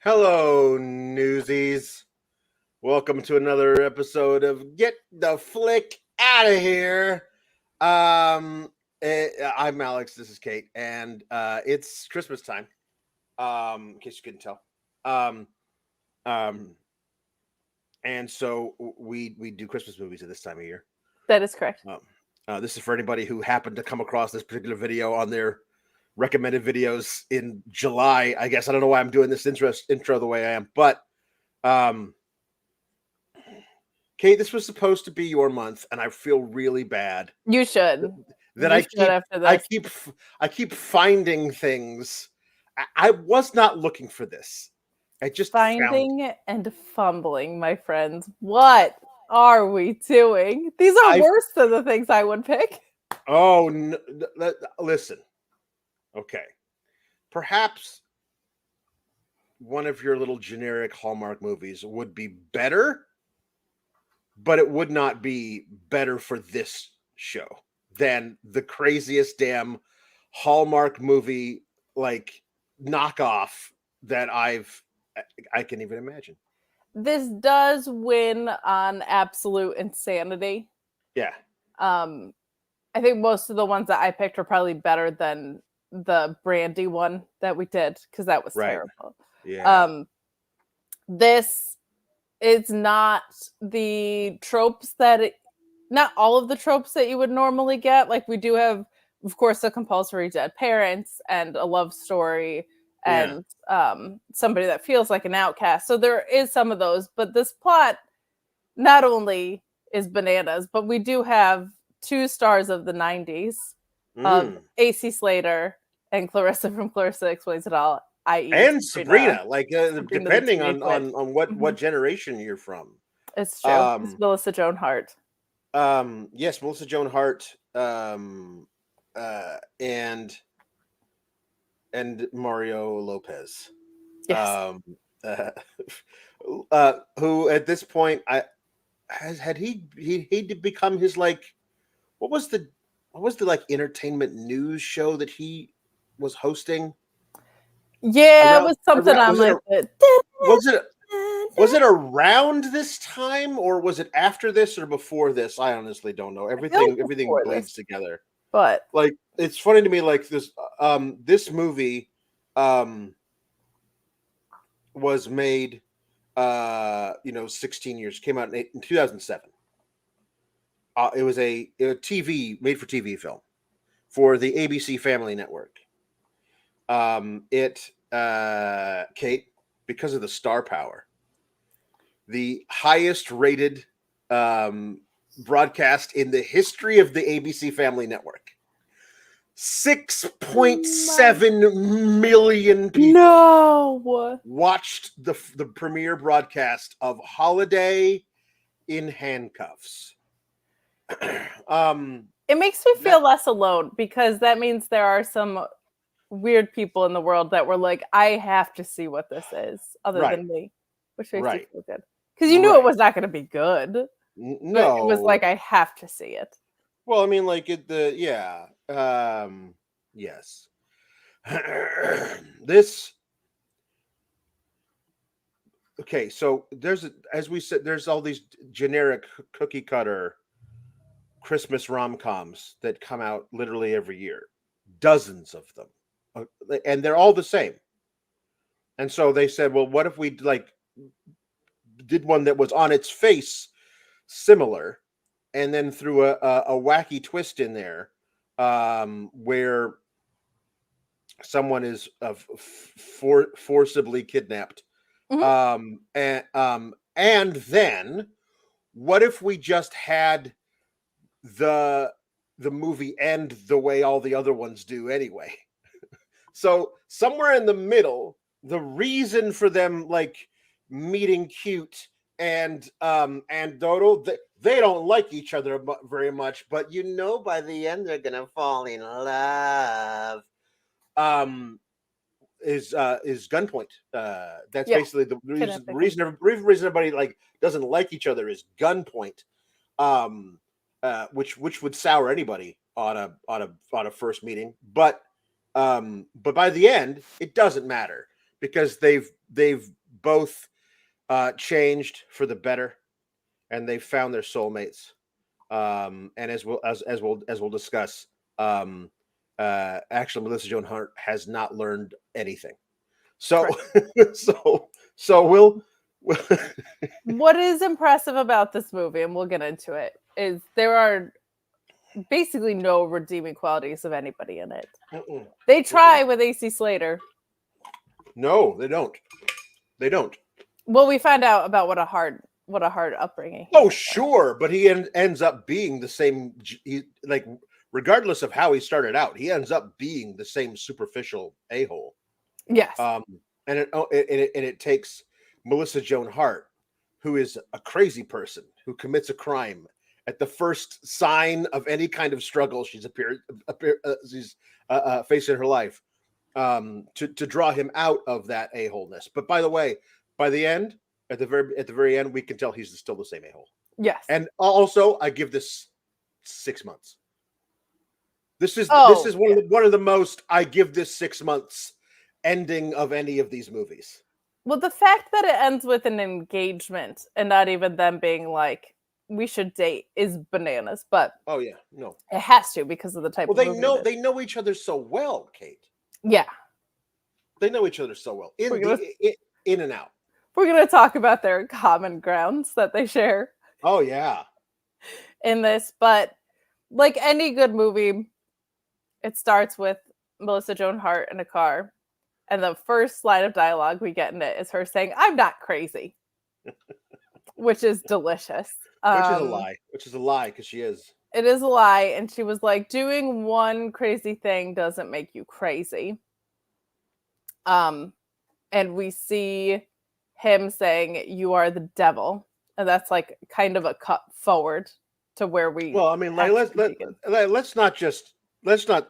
Hello, newsies. Welcome to another episode of Get the Flick Out of Here. I'm Alex. This is Kate, and it's Christmas time. In case you couldn't tell. Um, um, and so we do Christmas movies at this time of year. That is correct. This is for anybody who happened to come across this particular video on their recommended videos in July. I guess I don't know why I'm doing this intro the way I am, but Kate, this was supposed to be your month, and I feel really bad. You should. That I keep finding things. I was not looking for this. I just finding and fumbling, my friends. What are we doing? These are worse than the things I would pick. Oh, no, listen. Okay. Perhaps one of your little generic Hallmark movies would be better, but it would not be better for this show than the craziest damn Hallmark movie like knockoff that I can even imagine. This does win on absolute insanity. Yeah. I think most of the ones that I picked were probably better than the Brandy one that we did, because that was terrible. Yeah. This is not the tropes not all of the tropes that you would normally get. Like, we do have, of course, a compulsory dead parents and a love story and somebody that feels like an outcast. So there is some of those, but this plot not only is bananas, but we do have two stars of the 90s of AC Slater and Clarissa from Clarissa Explains It All, i.e. and Sabrina, like depending on what generation you're from. It's true. It's Melissa Joan Hart. Yes, Melissa Joan Hart, and Mario Lopez. Yes. Who at this point had he become his like what was the like entertainment news show that he was hosting? Yeah, it was something on like was it around this time, or was it after this or before this? I honestly don't know. Everything bleeds together. But like, it's funny to me, like this movie was made 16 years, came out in 2007. It was a TV made for TV film for the ABC Family Network. Kate, because of the star power, the highest rated broadcast in the history of the ABC Family Network. 6.7 million people watched the premiere broadcast of Holiday in Handcuffs. It makes me feel less alone, because that means there are some weird people in the world that were like, I have to see what this is other than me, which makes me feel good. Because you knew it was not going to be good. No. It was like, I have to see it. Well, I mean, like yes. Okay, so as we said, there's all these generic cookie cutter Christmas rom-coms that come out literally every year. Dozens of them. And they're all the same. And so they said, well, what if we did one that was on its face similar, and then threw a wacky twist in there, where someone is forcibly kidnapped. And then what if we just had the movie end the way all the other ones do anyway? So somewhere in the middle, the reason for them like meeting cute and Dodo, they don't like each other very much, but by the end they're gonna fall in love. Is gunpoint. That's basically the reason everybody like doesn't like each other is gunpoint. Which would sour anybody on a first meeting, but by the end it doesn't matter, because they've both changed for the better, and they've found their soulmates. And as we'll discuss, actually, Melissa Joan Hart has not learned anything. So so we'll What is impressive about this movie, and we'll get into it, is there are basically no redeeming qualities of anybody in it. They try with AC Slater. No, they don't. They don't. Well, we find out about what a hard upbringing. Oh, sure, but he ends up being the same. Like, regardless of how he started out, he ends up being the same superficial a-hole. Yes. And it takes Melissa Joan Hart, who is a crazy person who commits a crime at the first sign of any kind of struggle she's facing in her life, to draw him out of that a-holeness. But by the way, by the end, at the very end, we can tell he's still the same a-hole. Yes. And also, I give this 6 months. This is one of the most I give this 6 months ending of any of these movies. Well, the fact that it ends with an engagement and not even them being like, we should date, is bananas. But oh yeah, no, it has to, because of the type. Well, they know each other so well, Kate. Yeah, they know each other so well, in and out. We're gonna talk about their common grounds that they share. Oh yeah, in this, but like any good movie, it starts with Melissa Joan Hart in a car. And the first line of dialogue we get in it is her saying, "I'm not crazy," which is delicious. Which is a lie, because she is. It is a lie. And she was like, doing one crazy thing doesn't make you crazy. And we see him saying, "You are the devil." And that's like kind of a cut forward to where we. Well, I mean, like, let's not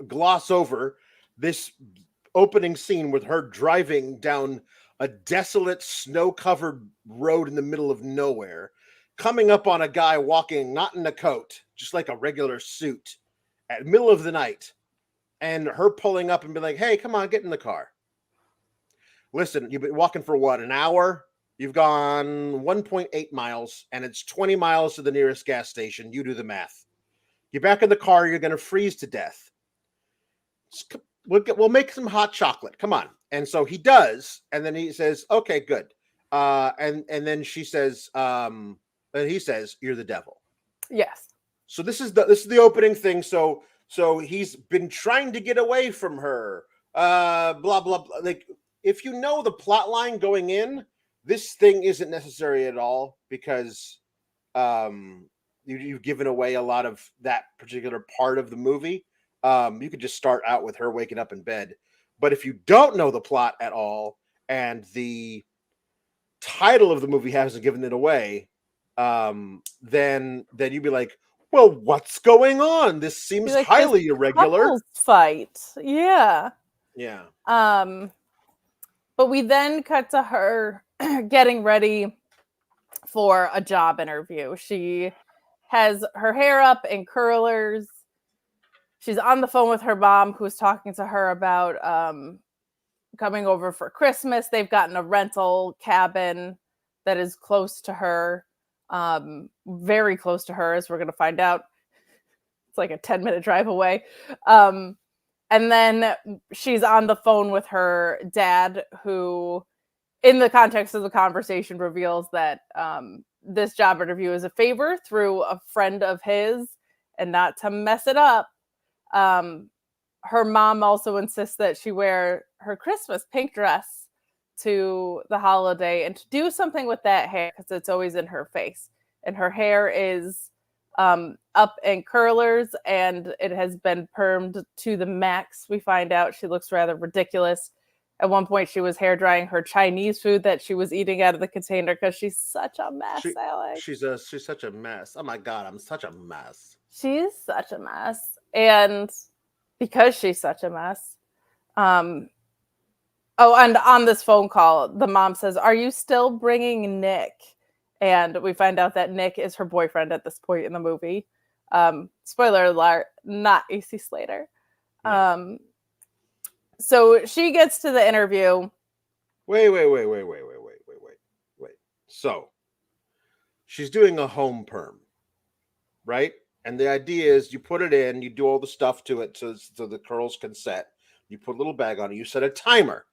gloss over this opening scene with her driving down a desolate, snow-covered road in the middle of nowhere, coming up on a guy walking not in a coat, just like a regular suit, at the middle of the night, and her pulling up and be like, "Hey, come on, get in the car. Listen, you've been walking for what, an hour? You've gone 1.8 miles, and it's 20 miles to the nearest gas station. You do the math. You're back in the car, you're going to freeze to death. We'll make some hot chocolate. Come on." And so he does, and then he says, "Okay, good." And then she says, and he says, "You're the devil." Yes. So this is the opening thing. So he's been trying to get away from her. Blah blah blah. Like, if you know the plot line going in, this thing isn't necessary at all, because you've given away a lot of that particular part of the movie. You could just start out with her waking up in bed. But if you don't know the plot at all, and the title of the movie hasn't given it away, then you'd be like, "Well, what's going on? This seems like highly irregular." Fight. Yeah. Yeah. But we then cut to her getting ready for a job interview. She has her hair up in curlers. She's on the phone with her mom, who's talking to her about coming over for Christmas. They've gotten a rental cabin that is close to her, very close to her, as we're going to find out. It's like a 10-minute drive away. And then she's on the phone with her dad, who, in the context of the conversation, reveals that this job interview is a favor through a friend of his, and not to mess it up. Her mom also insists that she wear her Christmas pink dress to the holiday, and to do something with that hair, because it's always in her face. And her hair is up in curlers, and it has been permed to the max. We find out she looks rather ridiculous. At one point, she was hair drying her Chinese food that she was eating out of the container, because she's such a mess, Alex. She's such a mess. Oh my God, I'm such a mess. She's such a mess. And because she's such a mess, and on this phone call, the mom says, "Are you still bringing Nick?" And we find out that Nick is her boyfriend at this point in the movie. Spoiler alert, not AC Slater. So she gets to the interview, Wait. So she's doing a home perm, right? And the idea is you put it in, you do all the stuff to it so the curls can set. You put a little bag on it, you set a timer.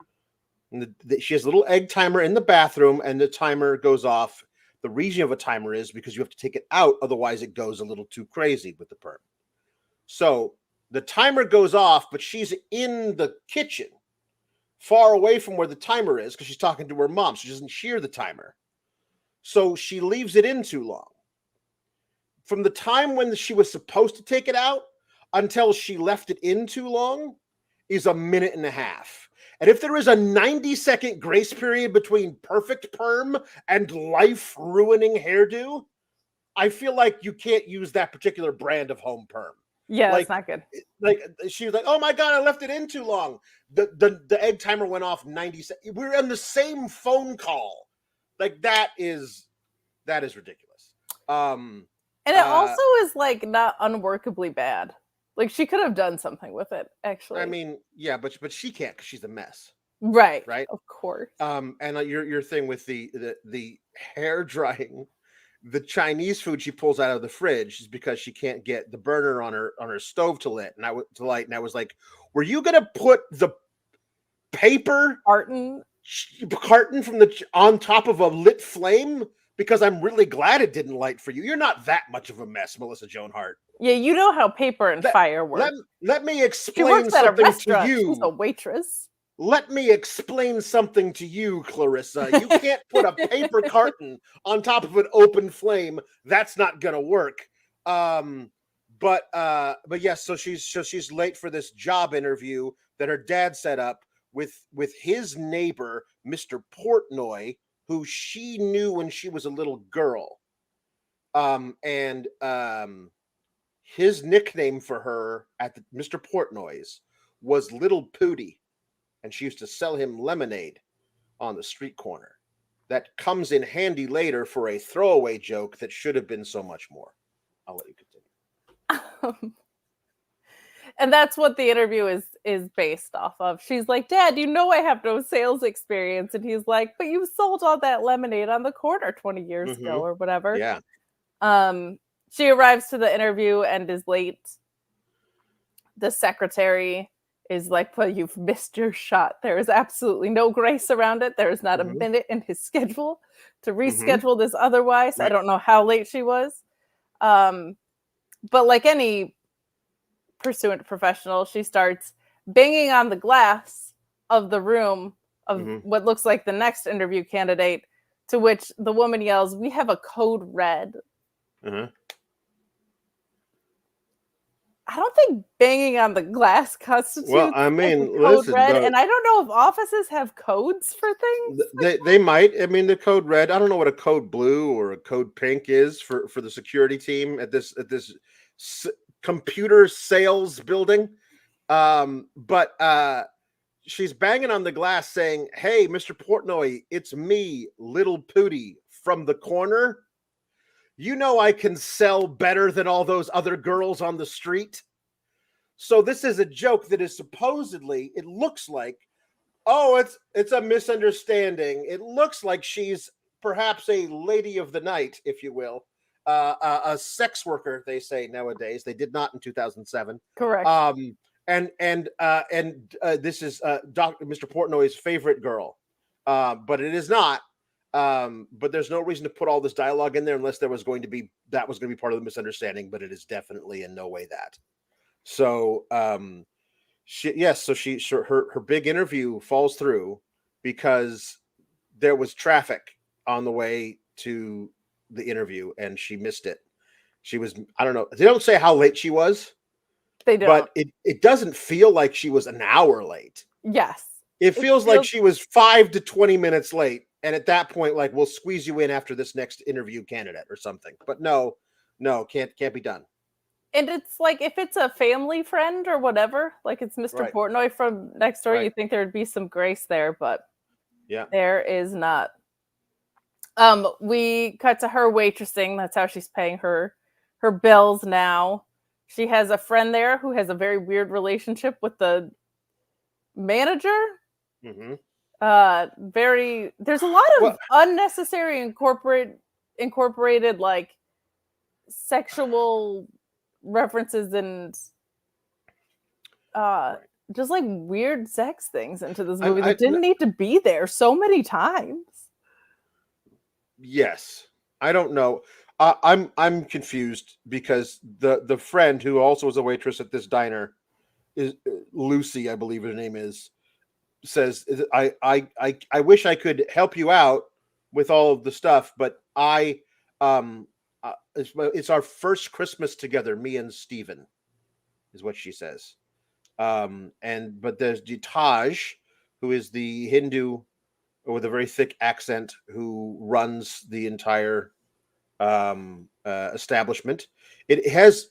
And she has a little egg timer in the bathroom, and the timer goes off. The reason of a timer is because you have to take it out, otherwise it goes a little too crazy with the perm. So the timer goes off, but she's in the kitchen, far away from where the timer is, because she's talking to her mom. She doesn't hear the timer. So she leaves it in too long. From the time when she was supposed to take it out until she left it in too long is a minute and a half. And if there is a 90-second grace period between perfect perm and life-ruining hairdo, I feel like you can't use that particular brand of home perm. Yeah, Like, that's not good. Like she was like, "Oh my god, I left it in too long." The egg timer went off 90 seconds. We're on the same phone call. Like that is ridiculous. And it also is like not unworkably bad. Like she could have done something with it, actually. I mean, yeah, but she can't because she's a mess. Right. Of course. And your thing with the hair drying, the Chinese food she pulls out of the fridge is because she can't get the burner on her stove to light. And I was like, were you gonna put the paper carton from on top of a lit flame? Because I'm really glad it didn't light for you. You're not that much of a mess, Melissa Joan Hart. Yeah, you know how paper and fire work. Let me explain she works at a something restaurant. to you. She's a waitress. Let me explain something to you, Clarissa. You can't put a paper carton on top of an open flame. That's not gonna work. But yes, so she's late for this job interview that her dad set up with his neighbor, Mr. Portnoy, who she knew when she was a little girl. His nickname for her at Mr. Portnoy's was Little Pootie. And she used to sell him lemonade on the street corner. That comes in handy later for a throwaway joke that should have been so much more. I'll let you continue. And that's what the interview is based off of. She's like, "Dad, you know I have no sales experience." And he's like, "But you sold all that lemonade on the corner 20 years ago or whatever." Yeah. She arrives to the interview and is late. The secretary is like, "Well, you've missed your shot. There is absolutely no grace around it. There is not a minute in his schedule to reschedule this otherwise." Right. I don't know how late she was. But like any pursuant professional, she starts banging on the glass of the room of what looks like the next interview candidate, to which the woman yells, "We have a code red." I don't think banging on the glass constitutes code red, and I don't know if offices have codes for things. They might. I mean, the code red. I don't know what a code blue or a code pink is for the security team at this computer sales building. But she's banging on the glass saying, "Hey, Mr. Portnoy, it's me, Little Pootie from the corner. You know I can sell better than all those other girls on the street." So this is a joke that is supposedly, it looks like, it's a misunderstanding. It looks like she's perhaps a lady of the night, if you will, a sex worker. They say nowadays. They did not in 2007. Correct. And this is Mr. Portnoy's favorite girl, but it is not. But there's no reason to put all this dialogue in there unless that was going to be part of the misunderstanding, but it is definitely in no way that. So her big interview falls through because there was traffic on the way to the interview and she missed it. She was, I don't know, they don't say how late she was. They don't. But it doesn't feel like she was an hour late. Yes. It feels like she was 5 to 20 minutes late. And at that point, like, we'll squeeze you in after this next interview candidate or something. But no, can't be done. And it's like, if it's a family friend or whatever, like it's Mr. Portnoy from next door, you think there'd be some grace there, but there is not. We cut to her waitressing. That's how she's paying her bills now. She has a friend there who has a very weird relationship with the manager. There's a lot of Well, unnecessary incorporated like sexual references and uh right. just like weird sex things into this movie I that didn't need to be there so many times. yes. I don't know. I'm confused because the friend who also is a waitress at this diner is Lucy, I believe her name is, says I wish I could help you out with all of the stuff, but it's our first Christmas together, me and Steven, is what she says. And but there's Taj, who is the Hindu with a very thick accent who runs the entire establishment. It has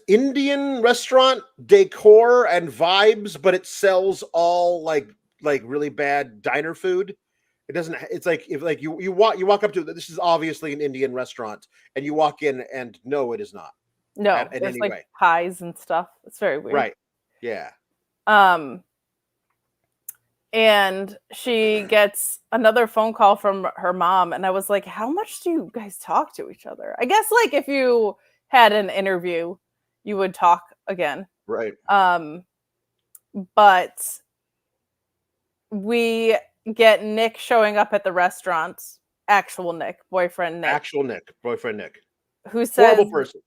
Indian restaurant decor and vibes, but it sells all like really bad diner food. It doesn't. It's like if like you walk up to it, this is obviously an Indian restaurant, and you walk in and no, it is not No, in there's any like way. pies and stuff. It's very weird. Right? Yeah. Um, and she gets another phone call from her mom, and I was like, how much do you guys talk to each other? I guess like if you had an interview, you would talk again. Right. But we get Nick showing up at the restaurant, actual Nick, boyfriend Nick, Actual Nick, boyfriend Nick, who says, horrible person,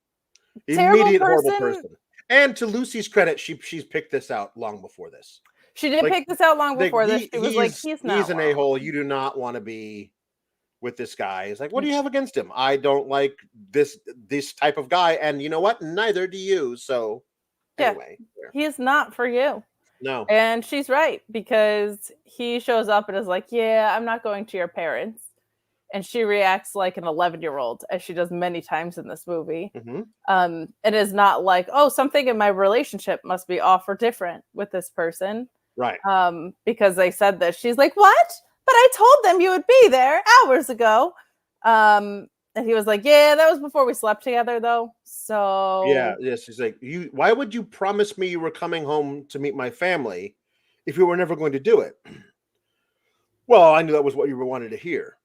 terrible immediate horrible person. person. And to Lucy's credit, she's picked this out long before this. She did Like pick this out long like before this. She was like, he's he's not an wrong. a-hole. You do not want to be with this guy. It's like, what do you have against him? I don't like this type of guy, and you know what? Neither do you. So Yeah, anyway, he is not for you. no, And she's right, because he shows up and is like, yeah, I'm not going to your parents. And she reacts like an 11-year-old, as she does many times in this movie. mm-hmm. It is not like, oh, something in my relationship must be off or different with this person. Right. Because they said this. She's like, what? But I told them you would be there hours ago. And he was like, yeah, that was before we slept together, though. Yeah, So yes. He's like, why would you promise me you were coming home to meet my family if you were never going to do it? Well, I knew that was what you wanted to hear,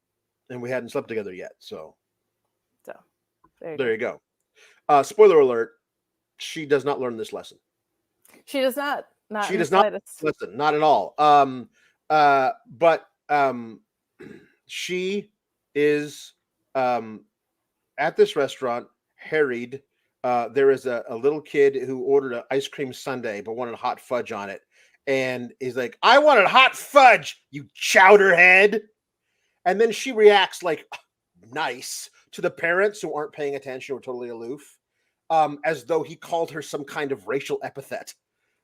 and we hadn't slept together yet. So there you go. Spoiler alert: she does not learn this lesson. She does not. Not She in the does not slightest. listen, not at all. But she is at this restaurant, harried. There is a little kid who ordered an ice cream sundae but wanted hot fudge on it. And he's like, I wanted hot fudge, you chowderhead. And then she reacts like nice to the parents who aren't paying attention or totally aloof, as though he called her some kind of racial epithet.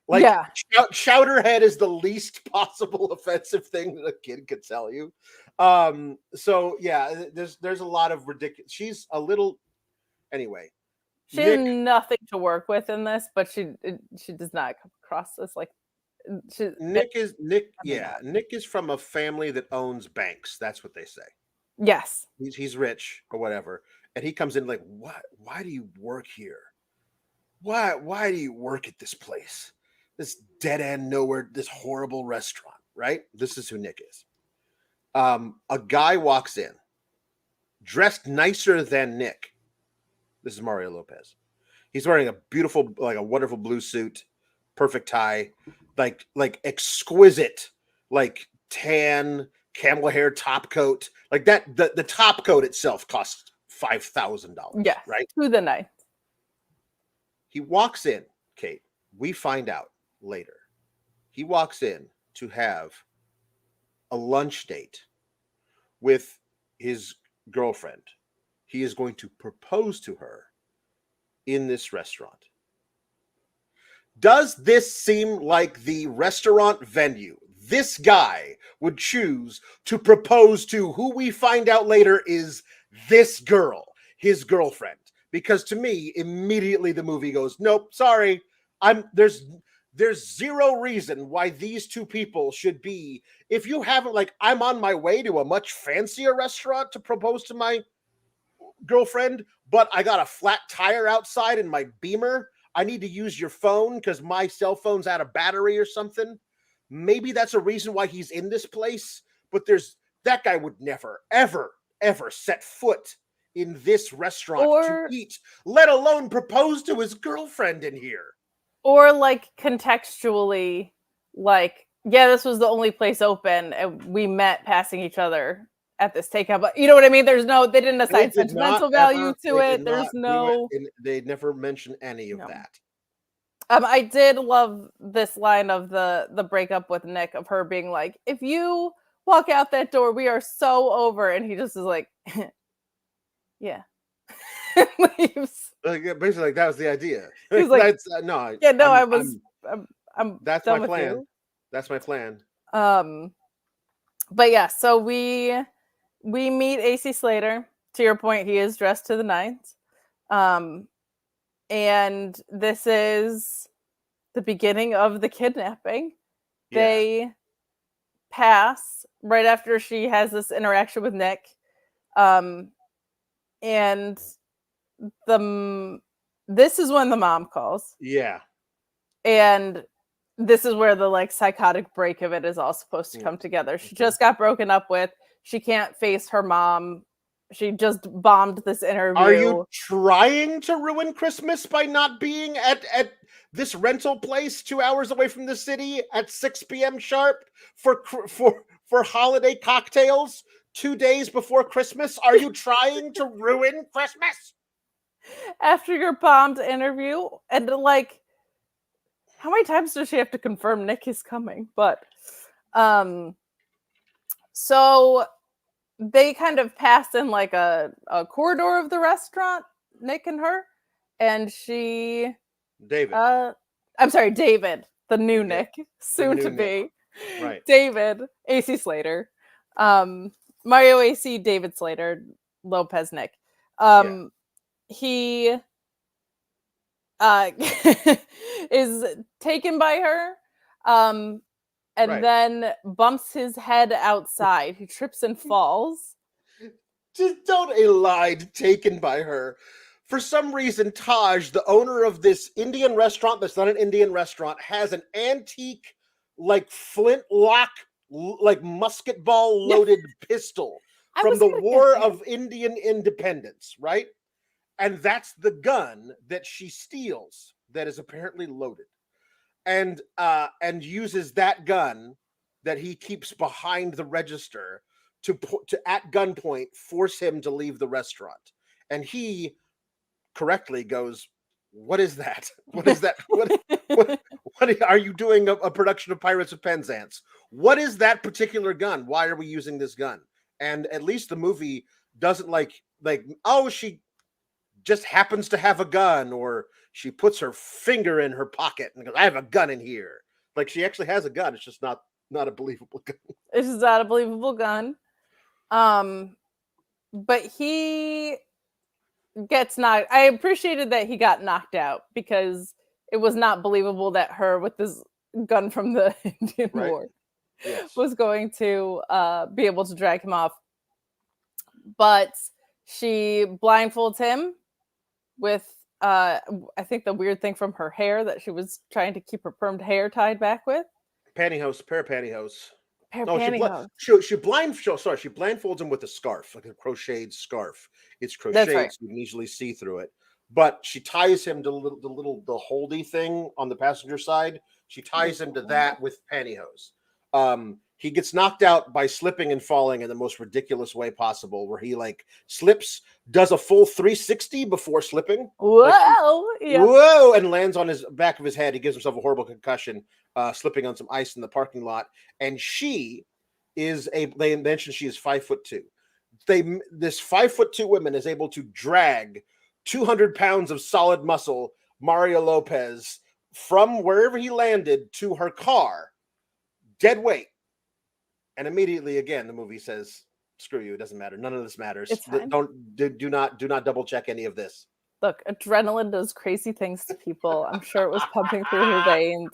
Like, Yeah. chowderhead is the least possible offensive thing that a kid could tell you. So yeah, there's a lot of ridiculous. She's a little anyway. She has Nick nothing to work with in this, but she does not come across this like Nick is Nick. I mean, Yeah, Nick is from a family that owns banks. That's what they say. yes. He's rich or whatever, and he comes in like, what? Why do you work here? Why do you work at this place? This dead end nowhere, this horrible restaurant, right? This is who Nick is. A guy walks in, dressed nicer than Nick. This is Mario Lopez. He's wearing a beautiful, like a wonderful blue suit, perfect tie, like exquisite, like tan camel hair top coat. Like that, the top coat itself costs $5,000. Yes. Right? To the ninth. He walks in, Kate. We find out later. He walks in to have a lunch date with his girlfriend. He is going to propose to her in this restaurant. Does this seem like the restaurant venue this guy would choose to propose to who we find out later is this girl, his girlfriend? Because to me, immediately the movie goes, nope, sorry. There's zero reason why these two people should be. If you haven't, like, I'm on my way to a much fancier restaurant to propose to my girlfriend, but I got a flat tire outside in my Beamer. I need to use your phone because my cell phone's out of battery or something. maybe that's a reason why he's in this place. But that guy would never, ever, ever set foot in this restaurant to eat, let alone propose to his girlfriend in here. Or like contextually, like, yeah, this was the only place open and we met passing each other at this takeout, but you know what I mean? They didn't assign sentimental value to it. They never mention any of that. I did love this line of the breakup with Nick, of her being like, if you walk out that door, we are so over. And he just is like, yeah. Leaves. Basically, like, that was the idea. He's like, that's no. Yeah, no, I'm that's done my with plan. you. That's my plan. But yeah, so we meet AC Slater. To your point, he is dressed to the nines. And this is the beginning of the kidnapping. Yeah. They pass right after she has this interaction with Nick. And this is when the mom calls. Yeah. And this is where the like psychotic break of it is all supposed to come together. She just got broken up with. She can't face her mom. She just bombed this interview. Are you trying to ruin Christmas by not being at this rental place 2 hours away from the city at 6 p.m. sharp for holiday cocktails 2 days before Christmas? Are you trying to ruin Christmas? After your bombed interview, and like, how many times does she have to confirm Nick is coming? But so they kind of pass in like a corridor of the restaurant, Nick and her, and David, the new Nick, soon to be. Right. David, AC Slater, Mario AC, David Slater, Lopez Nick. He is taken by her, and then bumps his head outside. He trips and falls. Just don't elide taken by her. For some reason, Taj, the owner of this Indian restaurant that's not an Indian restaurant, has an antique, like flintlock, like musket ball loaded pistol from the War of Indian Independence, right? And that's the gun that she steals that is apparently loaded. And uses that gun that he keeps behind the register to at gunpoint force him to leave the restaurant. And he correctly goes, "What is that? What is that? What are you doing a production of Pirates of Penzance? What is that particular gun? Why are we using this gun?" And at least the movie doesn't like, oh, she just happens to have a gun, or she puts her finger in her pocket and goes, "I have a gun in here." Like, she actually has a gun. It's just not a believable gun. It's just not a believable gun. But he gets knocked. I appreciated that he got knocked out, because it was not believable that her with this gun from the Indian War was going to be able to drag him off. But she blindfolds him with I think the weird thing from her hair that she was trying to keep her permed hair tied back with. Pair of pantyhose. She blindfolds him with a scarf, like a crocheted scarf. It's crocheted, so you can easily see through it. But she ties him to the holdy thing on the passenger side. She ties him to that with pantyhose. He gets knocked out by slipping and falling in the most ridiculous way possible, where he like slips, does a full 360 before slipping. Whoa, and lands on his back of his head. He gives himself a horrible concussion, slipping on some ice in the parking lot. And they mentioned she is 5'2". This 5'2" woman is able to drag 200 pounds of solid muscle, Mario Lopez, from wherever he landed to her car, dead weight. And immediately, again, the movie says, "Screw you! It doesn't matter. None of this matters. Do not double check any of this." Look, adrenaline does crazy things to people. I'm sure it was pumping through her veins.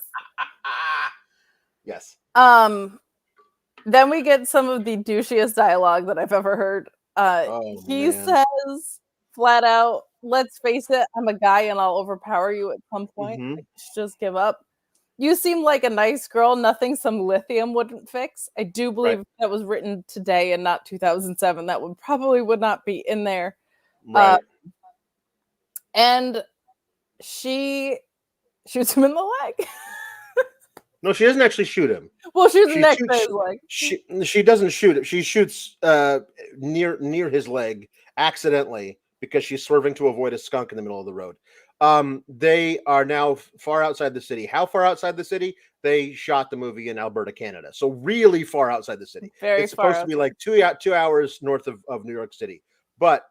Yes. Then we get some of the douchiest dialogue that I've ever heard. He says flat out, "Let's face it, I'm a guy and I'll overpower you at some point. Just give up." you seem like a nice girl. Nothing some lithium wouldn't fix. I do believe that was written today and not 2007. That would not be in there. Right. And she shoots him in the leg. No, she doesn't actually shoot him. Well, shoots She next to shoots. his leg. She doesn't shoot it. She shoots near his leg accidentally because she's swerving to avoid a skunk in the middle of the road. They are now far outside the city. How far outside the city? They shot the movie in Alberta, Canada. So really far outside the city. Very it's far supposed to be like 2 hours north of New York City. But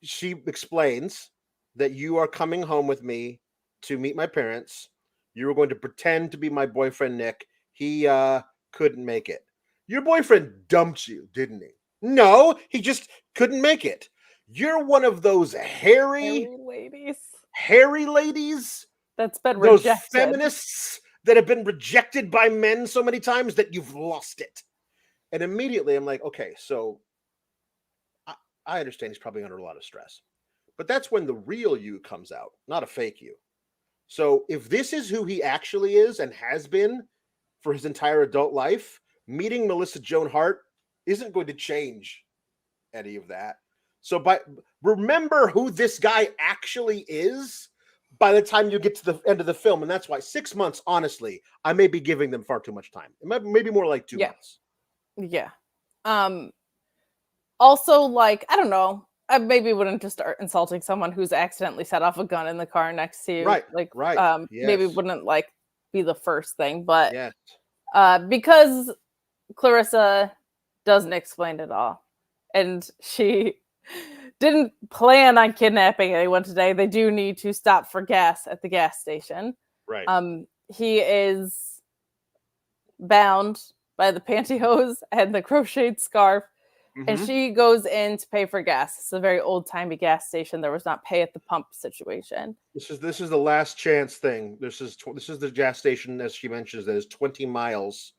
she explains that you are coming home with me to meet my parents. You were going to pretend to be my boyfriend, Nick. He couldn't make it. Your boyfriend dumped you, didn't he? No, he just couldn't make it. You're one of those hairy ladies that's been those rejected. Feminists that have been rejected by men so many times that you've lost it. And immediately I'm like, okay, so I understand he's probably under a lot of stress. But that's when the real you comes out, not a fake you. So if this is who he actually is and has been for his entire adult life, meeting Melissa Joan Hart isn't going to change any of that. So remember who this guy actually is by the time you get to the end of the film. And that's why 6 months, honestly, I may be giving them far too much time. It might maybe more like 2 months. Yeah. Also, like, I don't know. I maybe wouldn't just start insulting someone who's accidentally set off a gun in the car next to you. Right. Maybe wouldn't like be the first thing, but yes. Because Clarissa doesn't explain it all, and she didn't plan on kidnapping anyone today. They do need to stop for gas at the gas station. Right. He is bound by the pantyhose and the crocheted scarf. And she goes in to pay for gas. It's a very old-timey gas station. There was not pay at the pump situation. This is the last chance thing. This is the gas station, as she mentions, that is 20 miles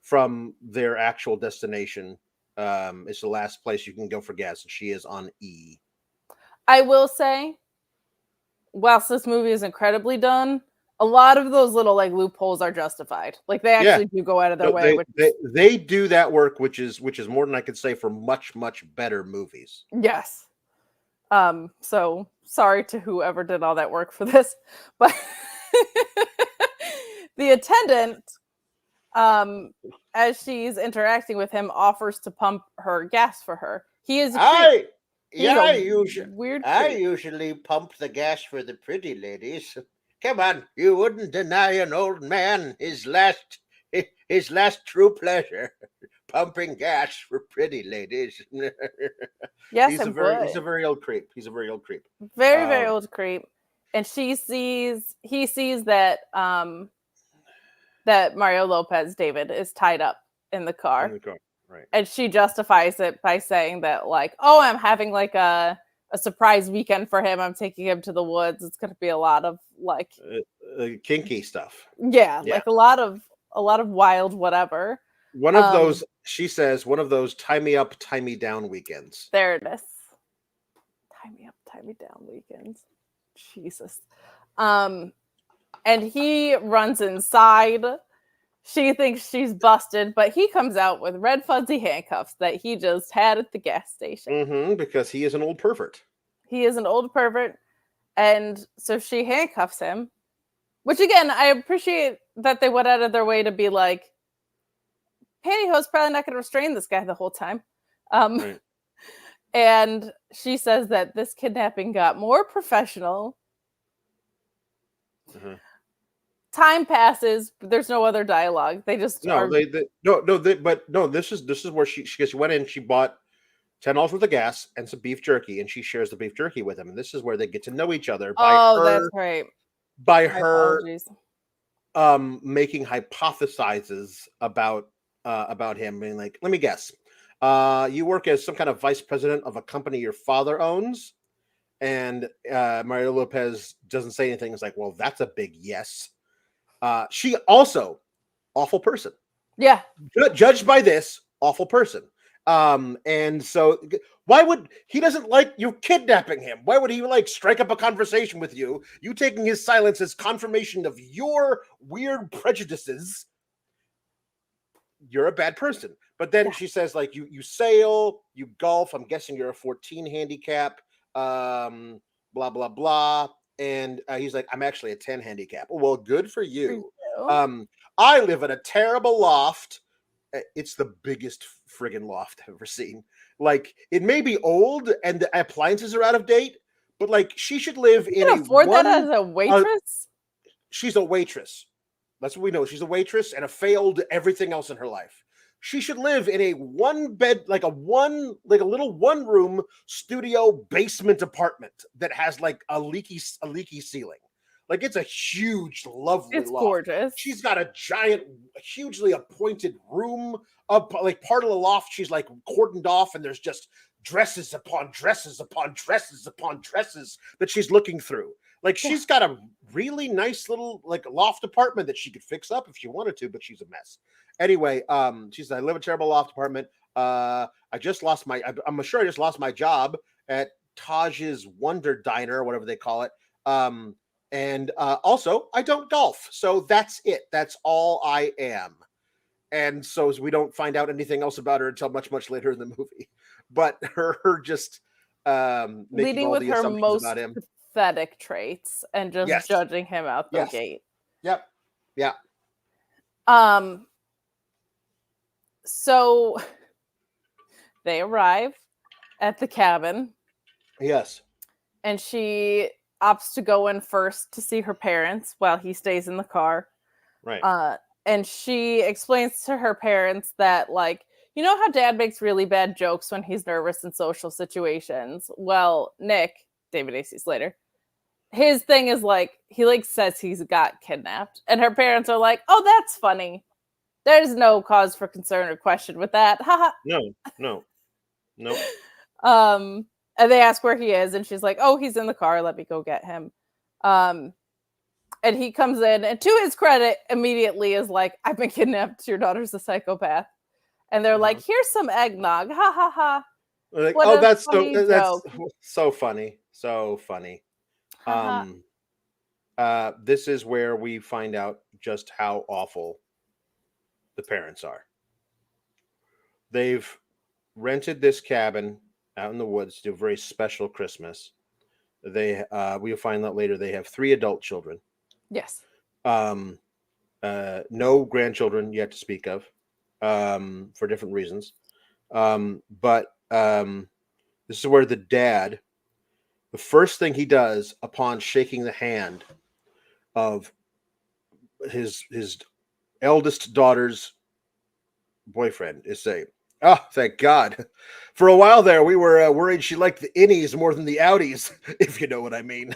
from their actual destination. It's the last place you can go for gas, and she is on E. I will say, whilst this movie is incredibly done, a lot of those little like loopholes are justified. Like they actually do go out of their way. They do that work, which is more than I could say for much better movies. Yes. So sorry to whoever did all that work for this, but the attendant, as she's interacting with him, offers to pump her gas for her. He is. I usually pump the gas for the pretty ladies. Come on, you wouldn't deny an old man his last true pleasure, pumping gas for pretty ladies. Yes, he's a very old creep. Very old creep. And he sees that that Mario Lopez, David, is tied up in the car. Right. And she justifies it by saying that, like, oh, I'm having like a surprise weekend for him. I'm taking him to the woods. It's going to be a lot of like kinky stuff. Yeah, like a lot of wild whatever. One of those, she says, one of those tie me up, tie me down weekends. There it is. Tie me up, tie me down weekends. Jesus. And he runs inside. She thinks she's busted, but he comes out with red fuzzy handcuffs that he just had at the gas station. Because he is an old pervert. And so she handcuffs him, which again, I appreciate that they went out of their way to be like, pantyhose probably not going to restrain this guy the whole time. Right. And she says that this kidnapping got more professional. Time passes, but there's no other dialogue. They just This is where she went in. She bought $10 worth of gas and some beef jerky, and she shares the beef jerky with him. And this is where they get to know each other. That's right. By her making hypothesizes about him, being like, let me guess, you work as some kind of vice president of a company your father owns. And Mario Lopez doesn't say anything. It's like, well, that's a big yes. She also awful person. Yeah. Judged by this, awful person. And so why would he doesn't like you kidnapping him? Why would he like strike up a conversation with you? You taking his silence as confirmation of your weird prejudices. You're a bad person. But then she says, like, you sail, you golf. I'm guessing you're a 14 handicap. Blah blah blah. And he's like, I'm actually a 10 handicap. Well, good for you. I live in a terrible loft. It's the biggest friggin' loft I've ever seen. Like, it may be old and the appliances are out of date, but like, she should live in a afford that as a waitress. She's a waitress. That's what we know. She's a waitress and a failed everything else in her life. She should live in a one bed, like a little one room studio basement apartment that has like a leaky ceiling. Like, it's a huge, lovely It's loft. gorgeous. She's got a giant, hugely appointed room up, like part of the loft. She's like cordoned off, and there's just dresses upon dresses upon dresses upon dresses that she's looking through. Like, she's got a really nice little like loft apartment that she could fix up if she wanted to, but she's a mess. Anyway, she said, I live in a terrible loft apartment. I'm sure I just lost my job at Taj's Wonder Diner or whatever they call it. And also, I don't golf. So that's it. That's all I am. And so we don't find out anything else about her until much, much later in the movie. But her just making all the assumptions about him. Pathetic traits and just judging him out the gate. Yep. Yeah. So they arrive at the cabin. Yes. And she opts to go in first to see her parents while he stays in the car. Right. And she explains to her parents that, like, you know how dad makes really bad jokes when he's nervous in social situations? Well, Nick, David A.C. Slater, his thing is like, he like says he's got kidnapped. And her parents are like, oh, that's funny. There's no cause for concern or question with that. Haha. No. And they ask where he is, and she's like, oh, he's in the car. Let me go get him. And he comes in, and to his credit, immediately is like, I've been kidnapped. Your daughter's a psychopath. And they're like, here's some eggnog. Ha, ha, ha. Like, oh, that's so funny. So funny. This is where we find out just how awful the parents are. They've rented this cabin out in the woods to do a very special Christmas. We'll find out later they have 3 adult children. Yes. No grandchildren yet to speak of, for different reasons. But this is where the dad, the first thing he does upon shaking the hand of his eldest daughter's boyfriend is say, oh, thank God. For a while there, we were worried she liked the innies more than the outies, if you know what I mean.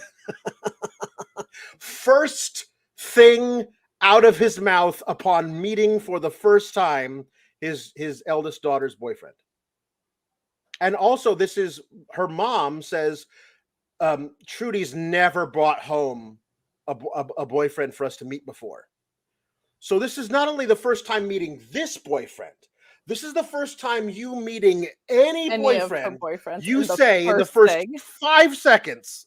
First thing out of his mouth upon meeting for the first time his eldest daughter's boyfriend. And also, this is her mom says, Trudy's never brought home a boyfriend for us to meet before. So this is not only the first time meeting this boyfriend, this is the first time you meeting any boyfriend you say in the first 5 seconds.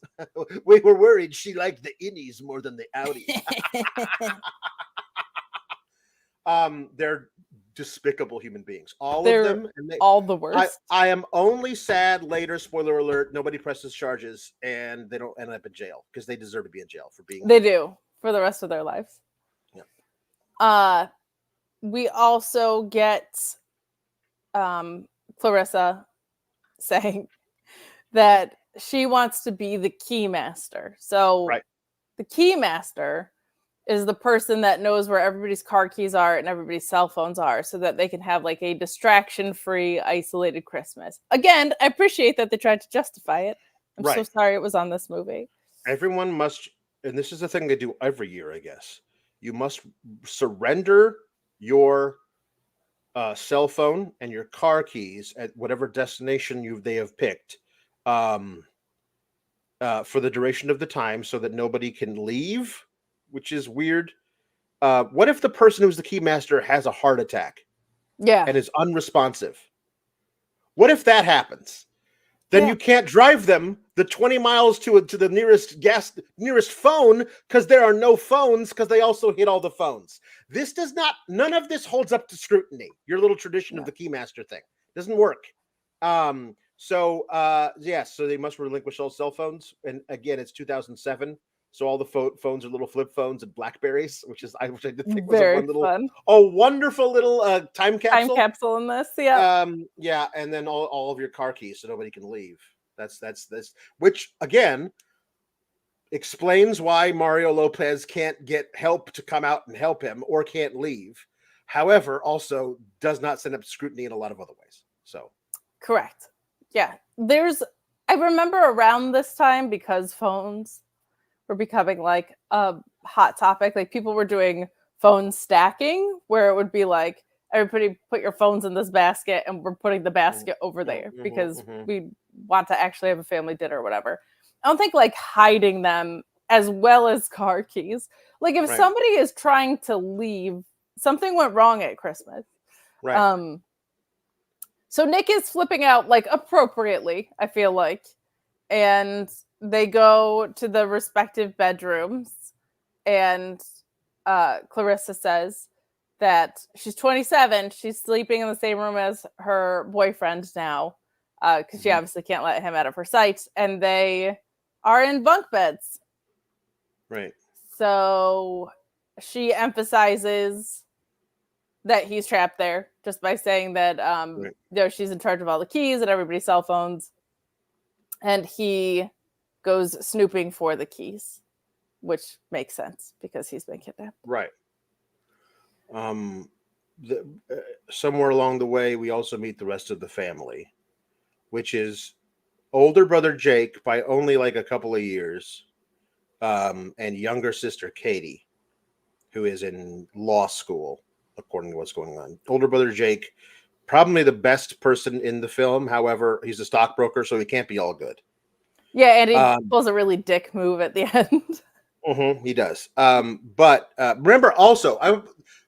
We were worried she liked the innies more than the outies. They're despicable human beings. They're of them. And all the worst. I am only sad later, spoiler alert, nobody presses charges and they don't end up in jail because they deserve to be in jail for being. They do for the rest of their lives. Yeah. We also get Clarissa saying that she wants to be the key master. So the key master is the person that knows where everybody's car keys are and everybody's cell phones are so that they can have like a distraction-free, isolated Christmas. Again, I appreciate that they tried to justify it. I'm so sorry it was on this movie. Everyone must, and this is the thing they do every year, I guess. You must surrender your cell phone and your car keys at whatever destination they have picked for the duration of the time so that nobody can leave, which is weird. What if the person who's the key master has a heart attack? Yeah. And is unresponsive? What if that happens? Then you can't drive them the 20 miles to the nearest phone because there are no phones because they also hit all the phones. None of this holds up to scrutiny. Your little tradition of the keymaster thing doesn't work. So they must relinquish all cell phones. And again, it's 2007. So all the phones are little flip phones and Blackberries, which I did think was a wonderful little time capsule. Time capsule in this, yeah. And then all of your car keys so nobody can leave. That's which again explains why Mario Lopez can't get help to come out and help him or can't leave. However, also does not send up scrutiny in a lot of other ways. So correct. Yeah. I remember around this time, because phones were becoming like a hot topic, like people were doing phone stacking where it would be like, everybody put your phones in this basket and we're putting the basket over there because we want to actually have a family dinner or whatever. I don't think like hiding them as well as car keys. Like if somebody is trying to leave, something went wrong at Christmas. Right. So Nick is flipping out like appropriately, I feel like. And they go to the respective bedrooms, and Clarissa says that she's 27. She's sleeping in the same room as her boyfriend now because she obviously can't let him out of her sight. And they are in bunk beds. Right. So she emphasizes that he's trapped there just by saying that she's in charge of all the keys and everybody's cell phones. And he goes snooping for the keys, which makes sense because he's been kidnapped. Right. Somewhere along the way, we also meet the rest of the family, which is older brother Jake by only like a couple of years, and younger sister Katie, who is in law school, according to what's going on. Older brother Jake, probably the best person in the film. However, he's a stockbroker, so he can't be all good. Yeah, and he pulls a really dick move at the end. He does. But remember also,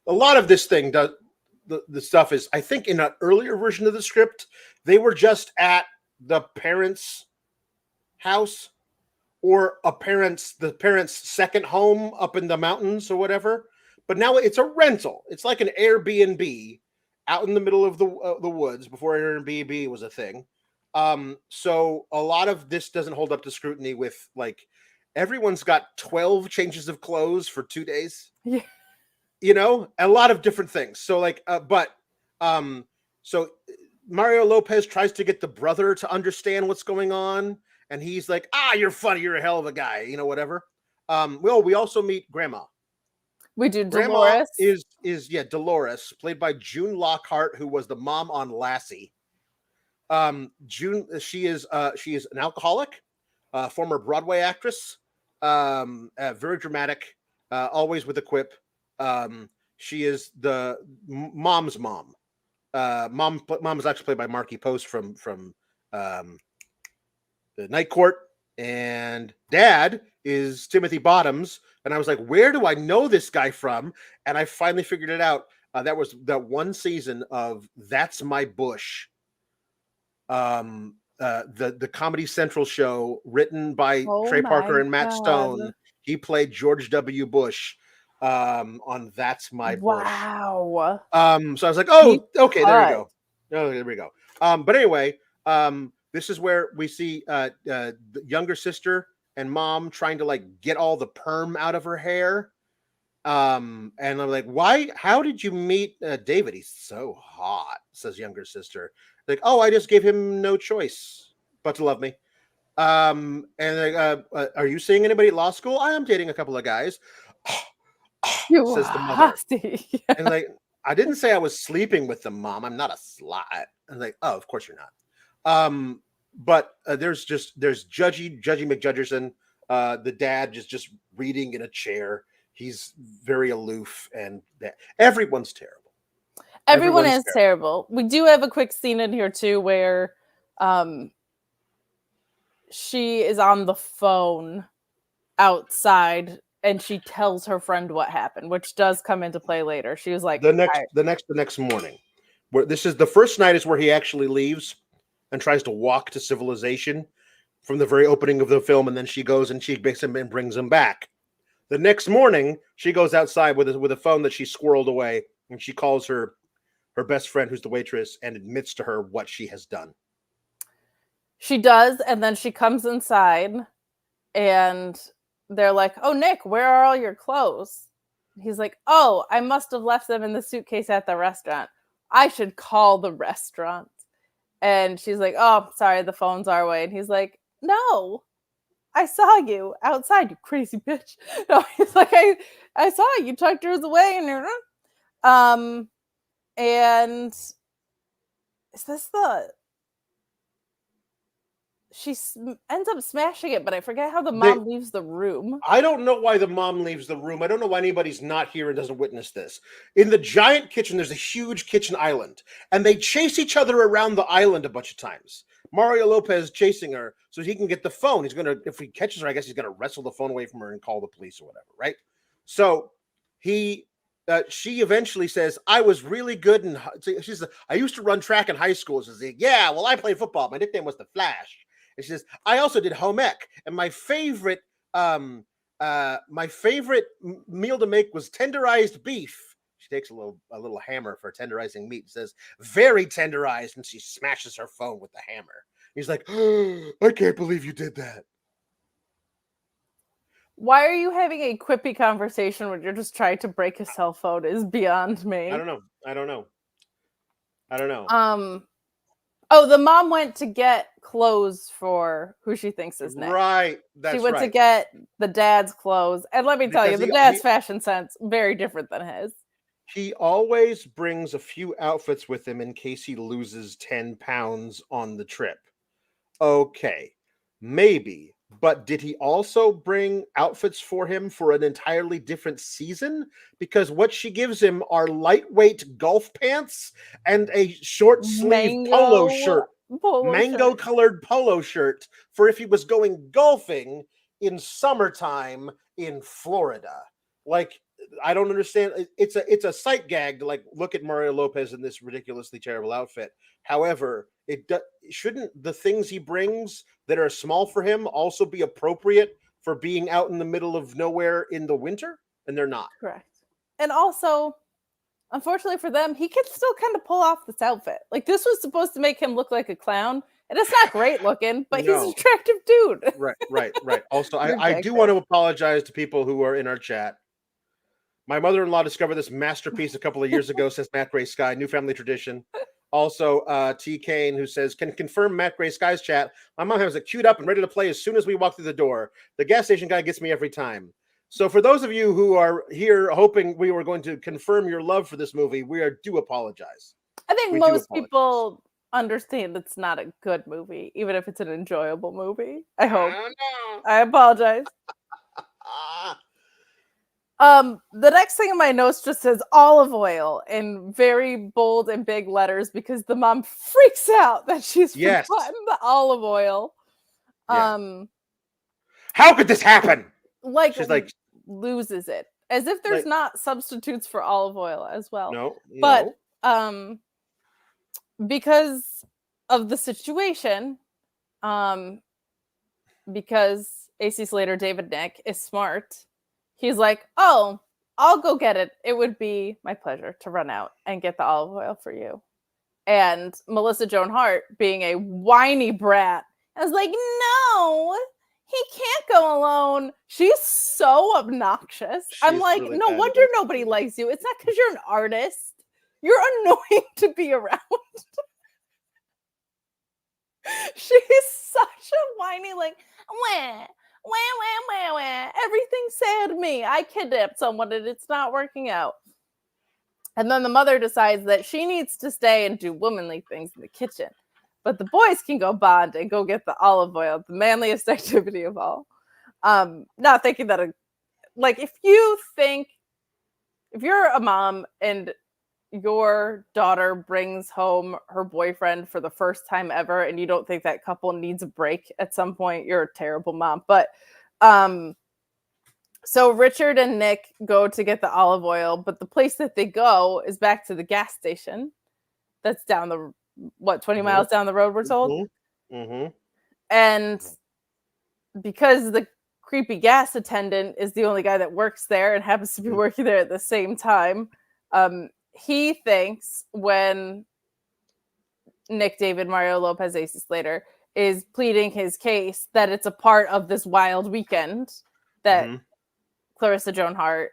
a lot of this thing does the stuff is, I think in an earlier version of the script, they were just at the parents' house or the parents' second home up in the mountains or whatever. But now it's a rental. It's like an Airbnb out in the middle of the woods before Airbnb was a thing. So a lot of this doesn't hold up to scrutiny with like everyone's got 12 changes of clothes for 2 days. Yeah. You know, a lot of different things. So like, so Mario Lopez tries to get the brother to understand what's going on. And he's like, you're funny. You're a hell of a guy, you know, whatever. Well, we also meet Grandma. We do. Grandma Dolores is Dolores, played by June Lockhart, who was the mom on Lassie. June, she is an alcoholic, former Broadway actress, very dramatic, always with a quip. She is the mom's mom. Mom is actually played by Marky Post from the Night Court, and dad is Timothy Bottoms. And I was like, where do I know this guy from? And I finally figured it out. That was that one season of That's My Bush. The Comedy Central show written by Trey Parker and Matt Stone. He played George W. Bush on That's My Bush. Wow. So I was like, oh, okay, there we go. Oh, there we go. But anyway, this is where we see the younger sister and mom trying to like get all the perm out of her hair. And I'm like, why? How did you meet David? He's so hot, says younger sister. Like, oh, I just gave him no choice but to love me. And like, are you seeing anybody at law school? I am dating a couple of guys. Says the mother. And like, I didn't say I was sleeping with them, Mom. I'm not a slut. And like, oh, of course you're not. But there's Judgy McJudgerson, the dad just reading in a chair. He's very aloof, and everyone's terrible. Everyone is terrible. We do have a quick scene in here too where she is on the phone outside and she tells her friend what happened, which does come into play later. She was like the next morning. Where this is the first night is where he actually leaves. and tries to walk to civilization from the very opening of the film, and then she goes and she makes him and brings him back. The next morning, she goes outside with a phone that she squirreled away, and she calls her best friend, who's the waitress, and admits to her what she has done. She does, and then she comes inside, and they're like, "Oh, Nick, where are all your clothes?" He's like, "Oh, I must have left them in the suitcase at the restaurant. I should call the restaurant." And she's like, "Oh, sorry, the phone's our way." And he's like, "No, I saw you outside, you crazy bitch." No, he's like, I saw you tucked yours away, and you're and is this the she ends up smashing it, but I forget how the mom leaves the room. I don't know why the mom leaves the room. I don't know why anybody's not here and doesn't witness this. In the giant kitchen, there's a huge kitchen island, and they chase each other around the island a bunch of times. Mario Lopez chasing her so he can get the phone. He's gonna, if he catches her, I guess he's gonna wrestle the phone away from her and call the police or whatever, right? So she eventually says, "I was really good," and she's, "I used to run track in high school." She's like, "Yeah, well, I played football. My nickname was the Flash." And she says, "I also did home ec, and my favorite meal to make was tenderized beef." She takes a little hammer for tenderizing meat and says, "Very tenderized," and she smashes her phone with the hammer. He's like, "Oh, I can't believe you did that." Why are you having a quippy conversation when you're just trying to break a cell phone is beyond me. I don't know. Oh, the mom went to get clothes for who she thinks is Nick. Right. She went to get the dad's clothes. And let me tell you, the dad's fashion sense, very different than his. He always brings a few outfits with him in case he loses 10 pounds on the trip. Okay, maybe. But did he also bring outfits for him for an entirely different season? Because what she gives him are lightweight golf pants and a short sleeve polo shirt. Mango colored polo shirt for if he was going golfing in summertime in Florida. Like, I don't understand. It's a sight gag to like look at Mario Lopez in this ridiculously terrible outfit. However, shouldn't the things he brings that are small for him also be appropriate for being out in the middle of nowhere in the winter? And they're not. Correct. And also, unfortunately for them, he can still kind of pull off this outfit. Like, this was supposed to make him look like a clown, and it's not great looking, but he's an attractive dude. Right. Also, I do want to apologize to people who are in our chat. My mother-in-law discovered this masterpiece a couple of years ago, says Matt Gray Sky, new family tradition. Also, T. Kane, who says, "Can confirm Matt Gray Sky's chat. My mom has it queued up and ready to play as soon as we walk through the door. The gas station guy gets me every time." So for those of you who are here hoping we were going to confirm your love for this movie, do apologize. I think most people understand it's not a good movie, even if it's an enjoyable movie. I hope. I apologize. The next thing in my notes just says olive oil in very bold and big letters because the mom freaks out that she's forgotten the olive oil. Yeah. How could this happen? Like, she's like loses it as if there's not substitutes for olive oil as well. No, but because of the situation, because AC Slater, David Nick is smart. He's like, "Oh, I'll go get it. It would be my pleasure to run out and get the olive oil for you." And Melissa Joan Hart, being a whiny brat, is like, "No, he can't go alone." She's so obnoxious. I'm like, really, no wonder nobody likes you. It's not because you're an artist. You're annoying to be around. She's such a whiny, like, wah. Everything's sad to me. I kidnapped someone and it's not working out. And then the mother decides that she needs to stay and do womanly things in the kitchen. But the boys can go bond and go get the olive oil, the manliest activity of all. Not thinking that, if you're a mom and your daughter brings home her boyfriend for the first time ever and you don't think that couple needs a break at some point, you're a terrible mom. But so Richard and Nick go to get the olive oil, but the place that they go is back to the gas station that's down 20 miles down the road, we're told. And because the creepy gas attendant is the only guy that works there and happens to be working there at the same time, he thinks when Nick, David, Mario Lopez, AC Slater is pleading his case that it's a part of this wild weekend that Clarissa Joan Hart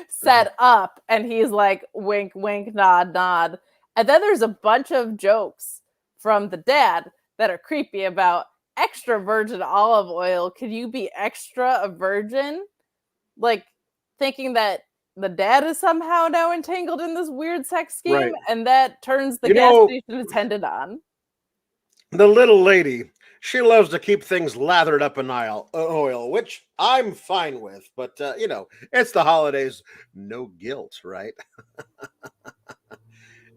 set up, and he's like, wink, wink, nod, nod. And then there's a bunch of jokes from the dad that are creepy about extra virgin olive oil. Could you be extra a virgin? Like, thinking that the dad is somehow now entangled in this weird sex scheme, and that turns the gas station attendant on. The little lady, she loves to keep things lathered up in oil, which I'm fine with. But, it's the holidays. No guilt, right?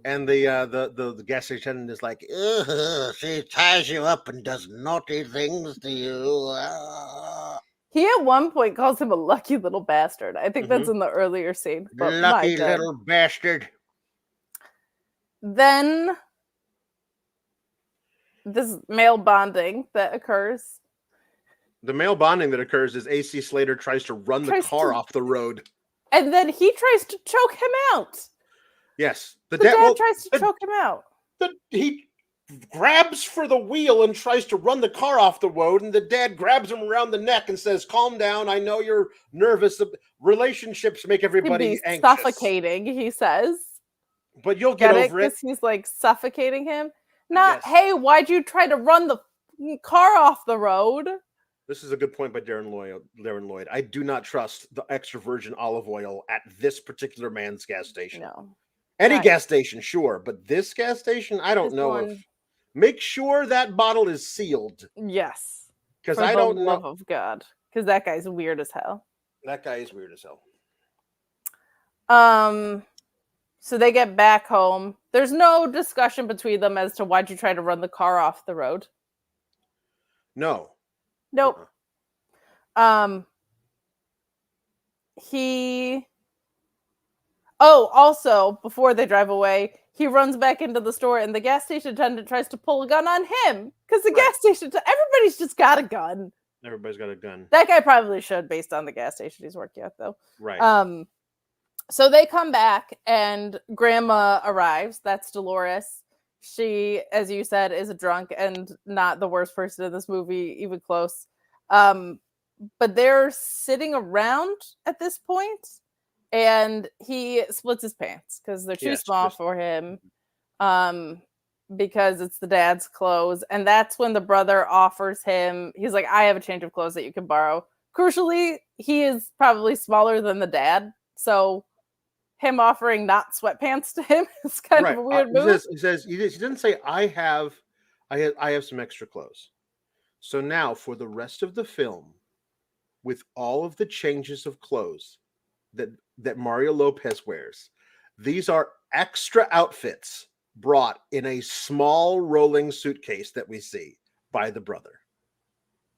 And the gas station attendant is like, she ties you up and does naughty things to you. He at one point calls him a lucky little bastard. I think that's in the earlier scene. But lucky little bastard. Then this male bonding that occurs. The male bonding that occurs is AC Slater tries to run the car off the road. And then he tries to choke him out. Yes. The dad tries to choke him out. He grabs for the wheel and tries to run the car off the road, and the dad grabs him around the neck and says, calm down, I know you're nervous. Relationships make everybody anxious. Suffocating, he says. But you'll get over it. He's like suffocating him. Not, hey, why'd you try to run the car off the road? This is a good point by Darren Lloyd. I do not trust the extra virgin olive oil at this particular man's gas station. No. Any gas station, sure. But this gas station, I don't know if... Make sure that bottle is sealed. Yes. Because I don't know. Love of God. Because that guy's weird as hell. That guy is weird as hell. So they get back home. There's no discussion between them as to why'd you try to run the car off the road. No. Nope. Also, before they drive away, he runs back into the store and the gas station attendant tries to pull a gun on him. Because the gas station, everybody's just got a gun. Everybody's got a gun. That guy probably should, based on the gas station he's working at, though. Right. So they come back and Grandma arrives. That's Dolores. She, as you said, is a drunk and not the worst person in this movie, even close. But they're sitting around at this point, and he splits his pants because they're too small for him, because it's the dad's clothes. And that's when the brother offers him, he's like, I have a change of clothes that you can borrow. Crucially, he is probably smaller than the dad, so him offering not sweatpants to him is kind of a weird move. He didn't say, I have some extra clothes. So now for the rest of the film, with all of the changes of clothes that Mario Lopez wears, these are extra outfits brought in a small rolling suitcase that we see by the brother.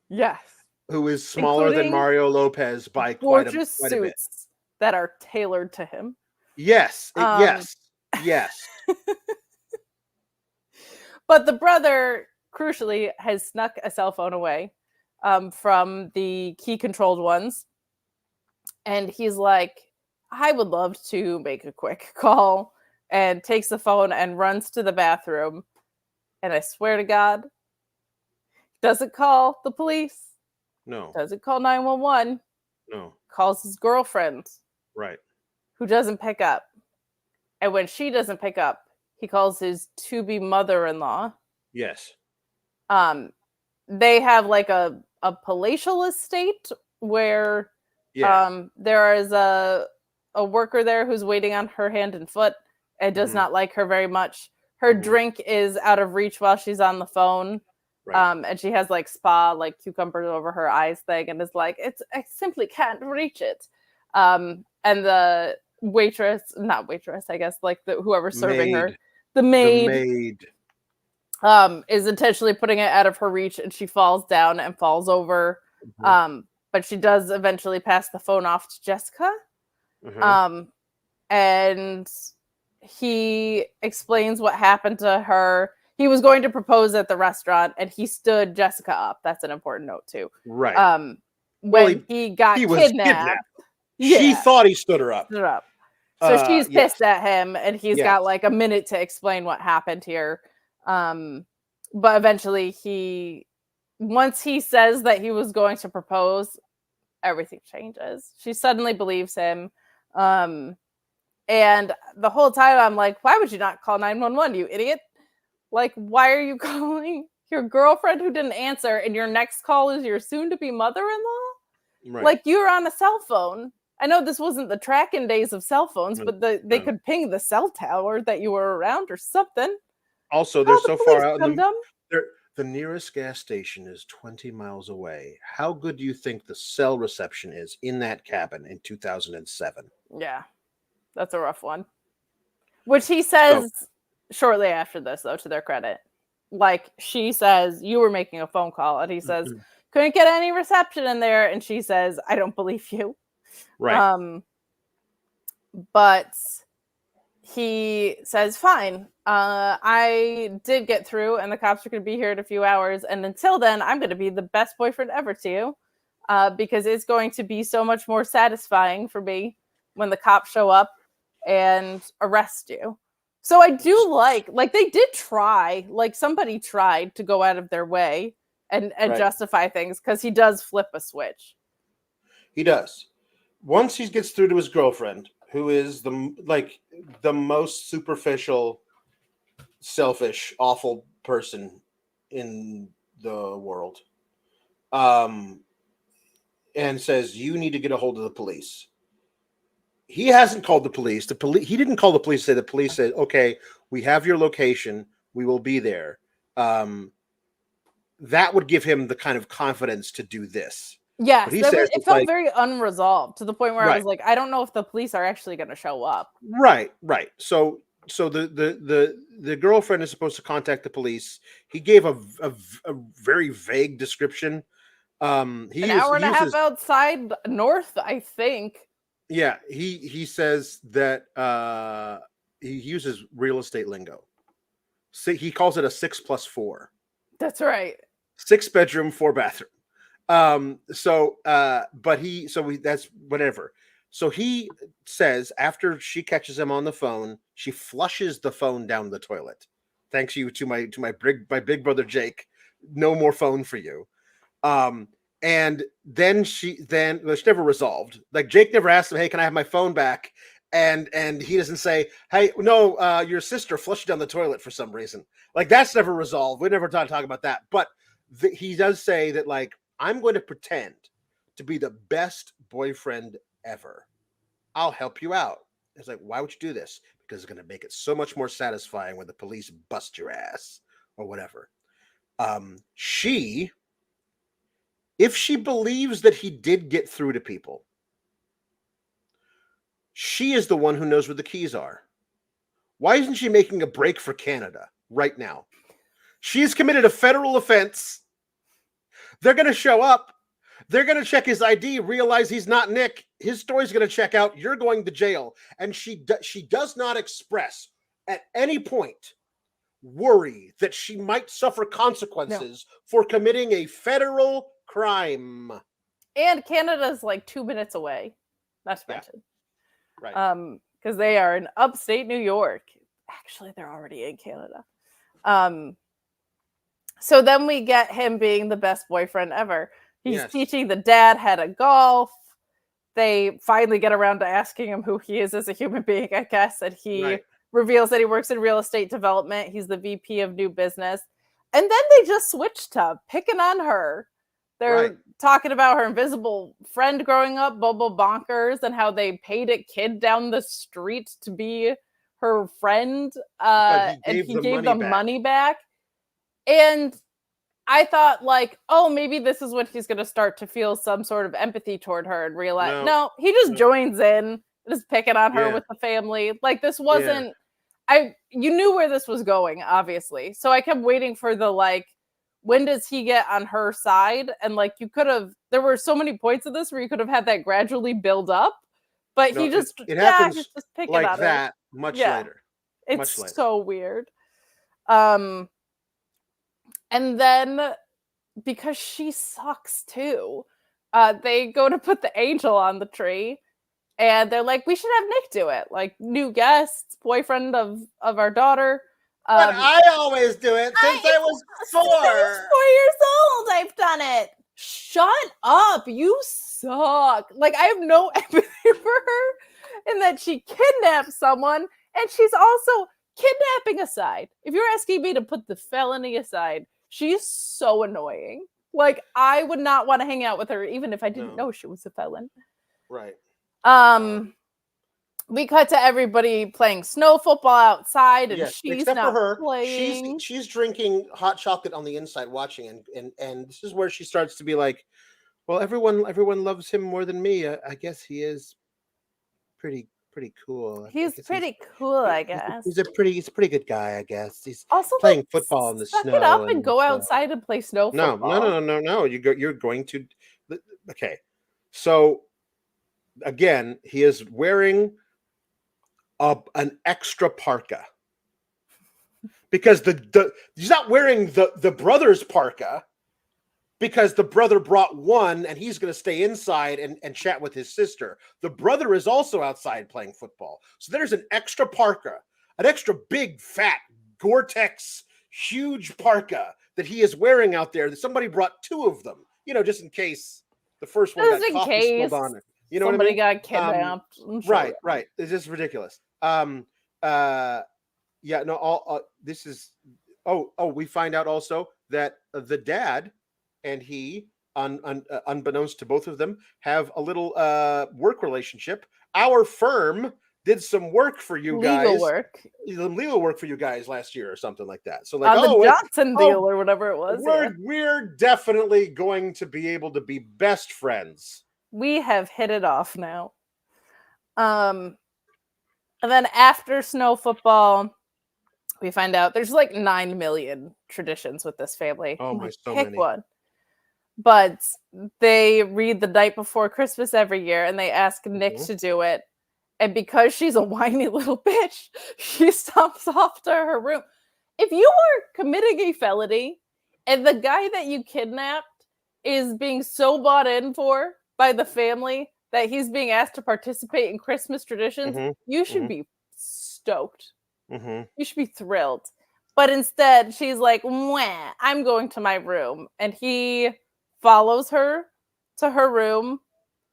Yes. Who is smaller than Mario Lopez by quite a bit. Suits that are tailored to him. Yes. Yes. But the brother, crucially, has snuck a cell phone away from the key-controlled ones. And he's like, I would love to make a quick call, and takes the phone and runs to the bathroom. And I swear to God, doesn't call the police. No. Doesn't call 911. No. Calls his girlfriend. Right. Who doesn't pick up. And when she doesn't pick up, he calls his to-be mother-in-law. Yes. They have like a palatial estate where there is a worker there who's waiting on her hand and foot and does not like her very much. Her drink is out of reach while she's on the phone. Right. And she has like spa, like cucumbers over her eyes thing, and is like, I simply can't reach it. And the not waitress, I guess, like whoever's serving her, the maid is intentionally putting it out of her reach, and she falls down and falls over. But she does eventually pass the phone off to Jessica. And he explains what happened to her. He was going to propose at the restaurant, and he stood Jessica up. That's an important note too. Right. When Well, he got he was kidnapped, She yeah, thought he stood her up. stood up. So she's Yes. pissed at him, and he's Yes. got like a minute to explain what happened here. But eventually, once he says that he was going to propose, everything changes. She suddenly believes him. And the whole time I'm like, why would you not call 911, you idiot? Like, why are you calling your girlfriend who didn't answer, and your next call is your soon-to-be mother-in-law? Right. Like, you're on a cell phone. I know this wasn't the tracking days of cell phones, No, but they could ping the cell tower that you were around or something. Also, Call they're the so police, far out. dum-dum. The nearest gas station is 20 miles away. How good do you think the cell reception is in that cabin in 2007? Yeah, that's a rough one. Which he says shortly after this, though, to their credit. Like, she says, you were making a phone call, and he says, couldn't get any reception in there, and she says, I don't believe you. Right. But he says, fine, I did get through, and the cops are going to be here in a few hours, and until then, I'm going to be the best boyfriend ever to you, because it's going to be so much more satisfying for me when the cops show up and arrest you. So I do like they did try, like somebody tried to go out of their way and Right. justify things, because he does flip a switch. He does. Once he gets through to his girlfriend, who is the most superficial, selfish, awful person in the world, and says, you need to get a hold of the police. He hasn't called the police. He didn't call the police. The police said, okay, we have your location. We will be there. That would give him the kind of confidence to do this. Yes, But he says it felt very unresolved, to the point where I was like, I don't know if the police are actually going to show up. Right. So the girlfriend is supposed to contact the police. He gave a very vague description. An hour and a half outside north, I think. Yeah, he says that he uses real estate lingo. So he calls it a 6+4. That's right. 6 bedroom, 4 bathroom. That's whatever. So he says, after she catches him on the phone, she flushes the phone down the toilet. Thanks you to my big brother Jake. No more phone for you. And then she never resolved. Like, Jake never asked him, hey, can I have my phone back? And he doesn't say, hey, no, your sister flushed down the toilet for some reason. Like, that's never resolved. We never talk about that. But he does say that, like, I'm going to pretend to be the best boyfriend ever. I'll help you out. It's like, why would you do this? Because it's going to make it so much more satisfying when the police bust your ass or whatever. If she believes that he did get through to people, she is the one who knows where the keys are. Why isn't she making a break for Canada right now? She's committed a federal offense. They're going to show up. They're going to check his ID, realize he's not Nick. His story's going to check out. You're going to jail. And she does not express at any point worry that she might suffer consequences for committing a federal crime. And Canada's like 2 minutes away. Not to mention. Right. Because they are in upstate New York. Actually, they're already in Canada. So then we get him being the best boyfriend ever. He's teaching the dad how to golf. They finally get around to asking him who he is as a human being, I guess. And he reveals that he works in real estate development. He's the VP of new business. And then they just switch to picking on her. They're talking about her invisible friend growing up, Bobo Bonkers, and how they paid a kid down the street to be her friend. And he gave them money back. And I thought, like, oh, maybe this is when he's going to start to feel some sort of empathy toward her and realize, no he just joins in, just picking on her with the family. Like, this wasn't, you knew where this was going, obviously. So I kept waiting for the, like, when does he get on her side? And, like, there were so many points of this where you could have had that gradually build up, but he just, it happens he's just picking like on that her. much later. It's later. so weird. And then because she sucks too, they go to put the angel on the tree, and they're like, we should have Nick do it, like new guest, boyfriend of our daughter. But I always do it since I was 4. Since I was 4 years old, I've done it. Shut up, you suck. Like, I have no empathy for her in that she kidnapped someone, and she's also kidnapping aside. If you're asking me to put the felony aside, she's so annoying. Like, I would not want to hang out with her even if I didn't know she was a felon. Right. We cut to everybody playing snow football outside, and Yes, she's except not for her. playing. She's drinking hot chocolate on the inside, watching, and this is where she starts to be like, well, everyone loves him more than me. I guess he is pretty cool. He's pretty cool, I guess. He's a pretty good guy, I guess. He's Also, playing like, football in the suck snow. it up and go outside and play snow football. No. You're going to. Okay, so again, he is wearing an extra parka because he's not wearing the brother's parka because the brother brought one and he's going to stay inside and chat with his sister. The brother is also outside playing football. So there's an extra parka, an extra big, fat Gore-Tex, huge parka that he is wearing out there. That somebody brought 2 of them, just in case the first one got coffee spilled on it. You know somebody what I mean? got kidnapped. Sure. Right. It's just ridiculous. This is. We find out also that the dad and he, unbeknownst to both of them, have a little work relationship. Our firm did some work for you guys. Legal work for you guys last year or something like that. So like, the Johnson deal or whatever it was. We're definitely going to be able to be best friends. We have hit it off now. And then after snow football, we find out there's like 9 million traditions with this family. Oh my, so pick many. one. But they read the night before Christmas every year, and they ask Nick to do it. And because she's a whiny little bitch, she stomps off to her room. If you are committing a felony, and the guy that you kidnapped is being so bought in for by the family that he's being asked to participate in Christmas traditions, you should be stoked. You should be thrilled. But instead, she's like, "Mwah, I'm going to my room." And he follows her to her room.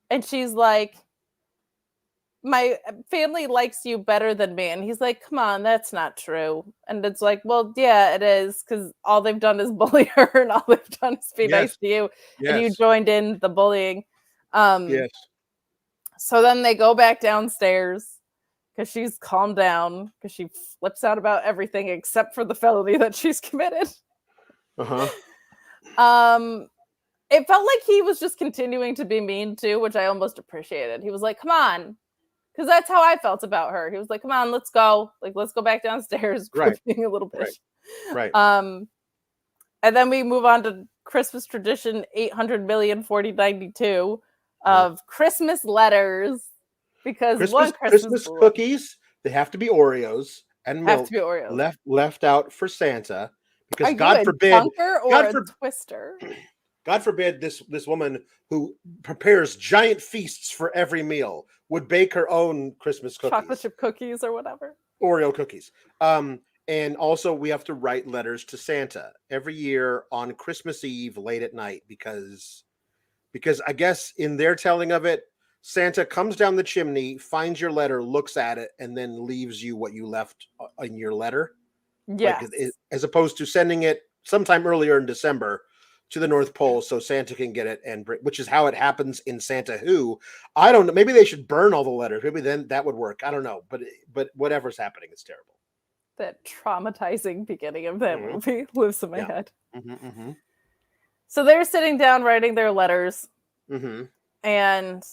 And she's like, "My family likes you better than me." And he's like, "Come on, that's not true." And it's like, well, yeah, it is, because all they've done is bully her, and all they've done is be nice to you. Yes. And you joined in the bullying. Yes. So then they go back downstairs because she's calmed down, because she flips out about everything except for the felony that she's committed. It felt like he was just continuing to be mean too, which I almost appreciated. He was like, "Come on," because that's how I felt about her. He was like, "Come on, let's go. Like, let's go back downstairs." Right. Being a little bitch. Right. And then we move on to Christmas tradition 800,040,92 of Christmas letters, because Christmas cookies, they have to be Oreos and milk left out for Santa, because God forbid, Twister. God forbid this woman who prepares giant feasts for every meal would bake her own Christmas cookies, chocolate chip cookies or whatever, Oreo cookies. And also we have to write letters to Santa every year on Christmas Eve late at night, because I guess in their telling of it, Santa comes down the chimney, finds your letter, looks at it, and then leaves you what you left in your letter. Yes. Like, as opposed to sending it sometime earlier in December to the North Pole so Santa can get it, and which is how it happens in Santa Who. I don't know. Maybe they should burn all the letters. Maybe then that would work. I don't know. But whatever's happening is terrible. That traumatizing beginning of that movie lives in my head. So they're sitting down writing their letters, and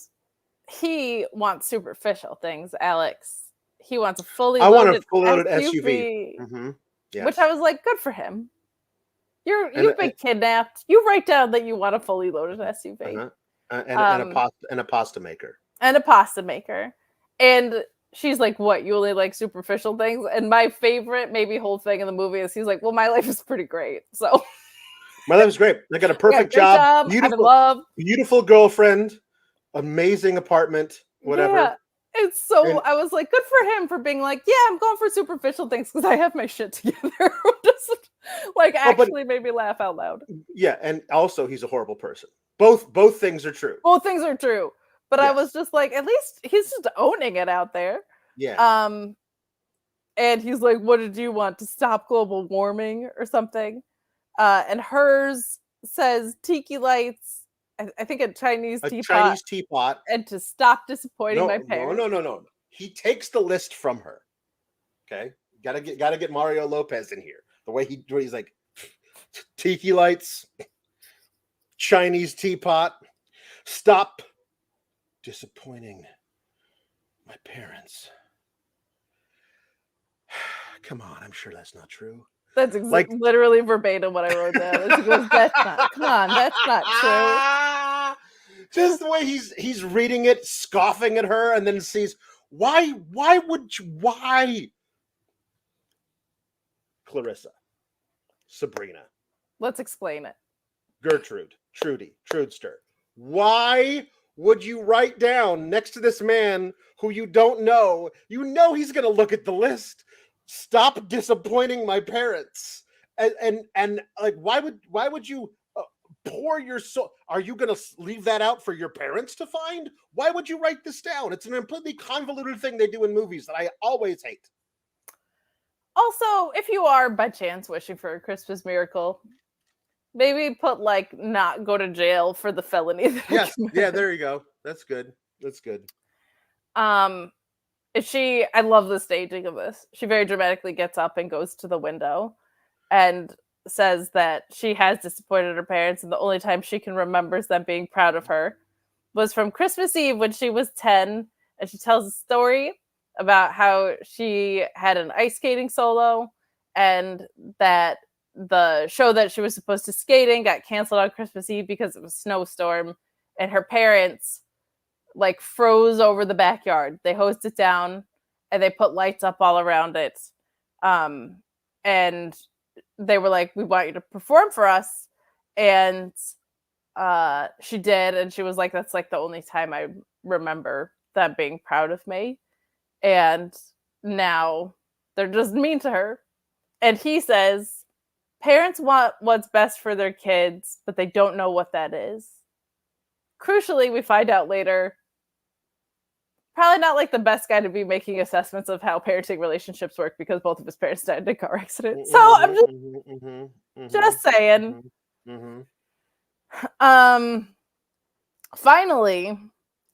he wants superficial things, Alex. He wants a fully loaded SUV. Which I was like, good for him. You've been kidnapped. You write down that you want a fully loaded SUV. And a pasta maker. And a pasta maker. And she's like, what, you only like superficial things? And my favorite, maybe whole thing in the movie is he's like, well, my life is pretty great. So My life is great. I got a perfect great job, I'm in love. beautiful girlfriend, amazing apartment, whatever. Yeah. It's so, And- I was like, good for him for being like, yeah, I'm going for superficial things because I have my shit together. Just like actually made me laugh out loud. Yeah, and also he's a horrible person. Both things are true. Both things are true. But I Yes. was just like, at least he's just owning it out there. Yeah. And he's like, what did you want, to stop global warming or something? And hers says tiki lights, I think a Chinese teapot, and to stop disappointing my parents. No. He takes the list from her. Okay, gotta get Mario Lopez in here. The way he's like, tiki lights, Chinese teapot, stop disappointing my parents. Come on, I'm sure that's not true. That's literally verbatim what I wrote down. She goes, that's not true. Just the way he's reading it, scoffing at her, and then sees why Clarissa, Sabrina, let's explain it. Gertrude, Trudy, Trudster. Why would you write down next to this man who you don't know? You know he's gonna look at the list. Stop disappointing my parents. And like, why would you pour your soul? Are you gonna leave that out for your parents to find? Why would you write this down? It's a completely convoluted thing they do in movies that I always hate. Also, if you are by chance wishing for a Christmas miracle, maybe put like not go to jail for the felony. Yes, yeah, there you go. That's good. I love the staging of this. She very dramatically gets up and goes to the window and says that she has disappointed her parents, and the only time she can remember them being proud of her was from Christmas Eve when she was 10, and she tells a story about how she had an ice skating solo and that the show that she was supposed to skate in got canceled on Christmas Eve because of a snowstorm, and her parents like froze over the backyard. They hosed it down and they put lights up all around it. And they were like, we want you to perform for us. And she did. And she was like, that's like the only time I remember them being proud of me. And now they're just mean to her. And he says, parents want what's best for their kids, but they don't know what that is. Crucially, we find out later, probably not like the best guy to be making assessments of how parenting relationships work because both of his parents died in a car accident. So I'm just saying. Finally,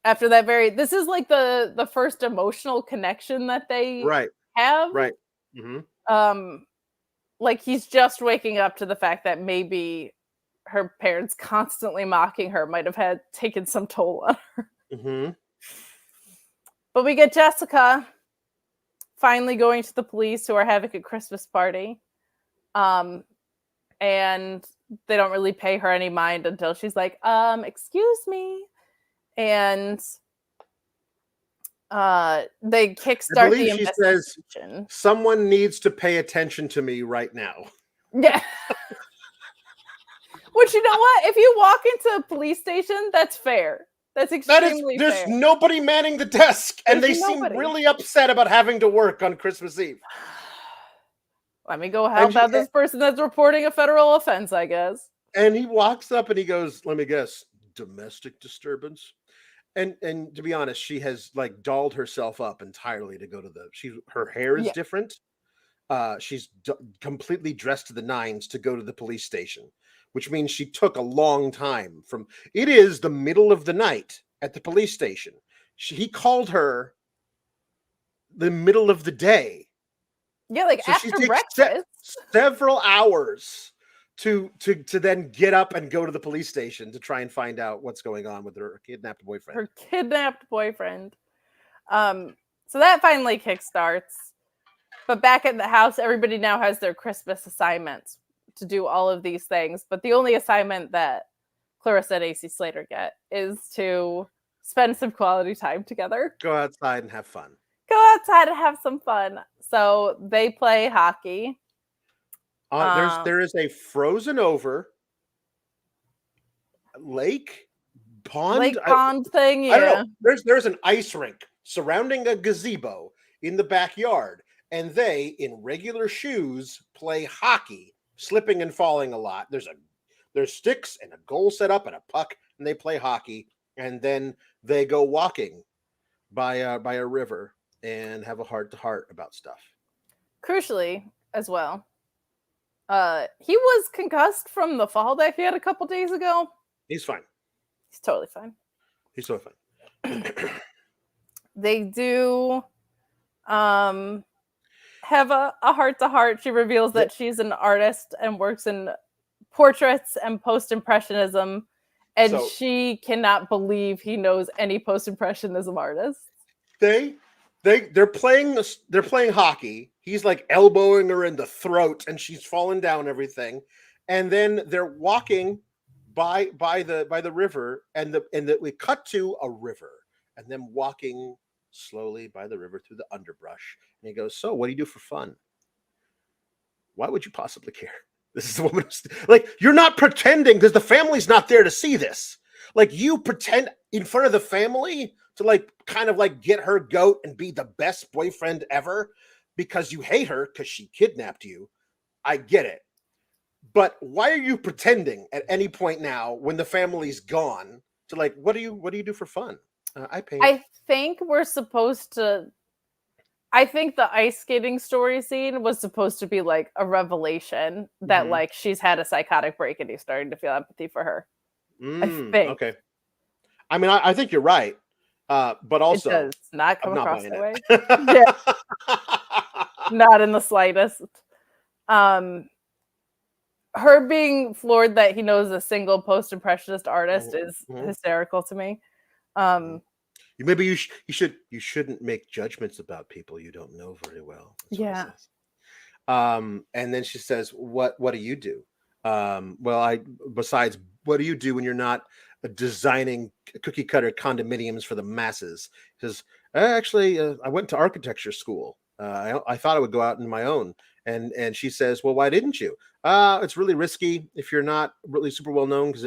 after that this is like the first emotional connection that they have. Right. Like he's just waking up to the fact that maybe her parents constantly mocking her might have taken some toll on her. But we get Jessica finally going to the police who are having a Christmas party. And they don't really pay her any mind until she's like, excuse me. And they kickstart the investigation. She says, someone needs to pay attention to me right now. Yeah. Which, you know what? If you walk into a police station, that's fair. That's extremely fair. There's nobody manning the desk, and they seem really upset about having to work on Christmas Eve. Let me go help out this person that's reporting a federal offense, I guess. And he walks up and he goes, let me guess, domestic disturbance? And to be honest, she has like dolled herself up entirely to go to her hair is different. She's completely dressed to the nines to go to the police station, which means she took a long time it is the middle of the night at the police station. He called her the middle of the day. Yeah, like so after breakfast. Several hours to then get up and go to the police station to try and find out what's going on with her kidnapped boyfriend. So that finally kickstarts. But back at the house, everybody now has their Christmas assignments to do all of these things. But the only assignment that Clarissa and AC Slater get is to spend some quality time together. Go outside and have fun. go outside and have some fun. So they play hockey. There is a frozen over lake pond. Pond thing. I don't Yeah. know. There's an ice rink surrounding a gazebo in the backyard, and they, in regular shoes, play hockey, slipping and falling a lot. There's sticks and a goal set up and a puck, and they play hockey, and then they go walking by a river and have a heart-to-heart about stuff. Crucially, as well, he was concussed from the fall that he had a couple days ago. He's fine. He's totally fine. He's so fine. They do have a heart-to-heart. She reveals that she's an artist and works in portraits and post-impressionism, and she cannot believe he knows any post-impressionism artists. They're playing hockey. He's like elbowing her in the throat, and she's falling down everything. And then they're walking by the river, and we cut to a river, and them walking slowly by the river through the underbrush. And he goes, "So, what do you do for fun?" Why would you possibly care? This is the woman. Like, you're not pretending because the family's not there to see this. Like, you pretend in front of the family to like kind of like get her goat and be the best boyfriend ever because you hate her because she kidnapped you. I get it. But why are you pretending at any point now when the family's gone to like, what do you do for fun? I paint. I think we're supposed to. I think the ice skating story scene was supposed to be like a revelation that like she's had a psychotic break and he's starting to feel empathy for her. I think. Okay. I mean, I think you're right. But also, it does not come across that way. Yeah. Not in the slightest. Her being floored that he knows a single post-impressionist artist is hysterical to me. Maybe you shouldn't make judgments about people you don't know very well. Yeah. And then she says, "What do you do?" Besides, what do you do when you're not designing cookie cutter condominiums for the masses? He says, "Actually, I went to architecture school. I thought I would go out on my own." And she says, "Well, why didn't you?" It's really risky if you're not really super well known because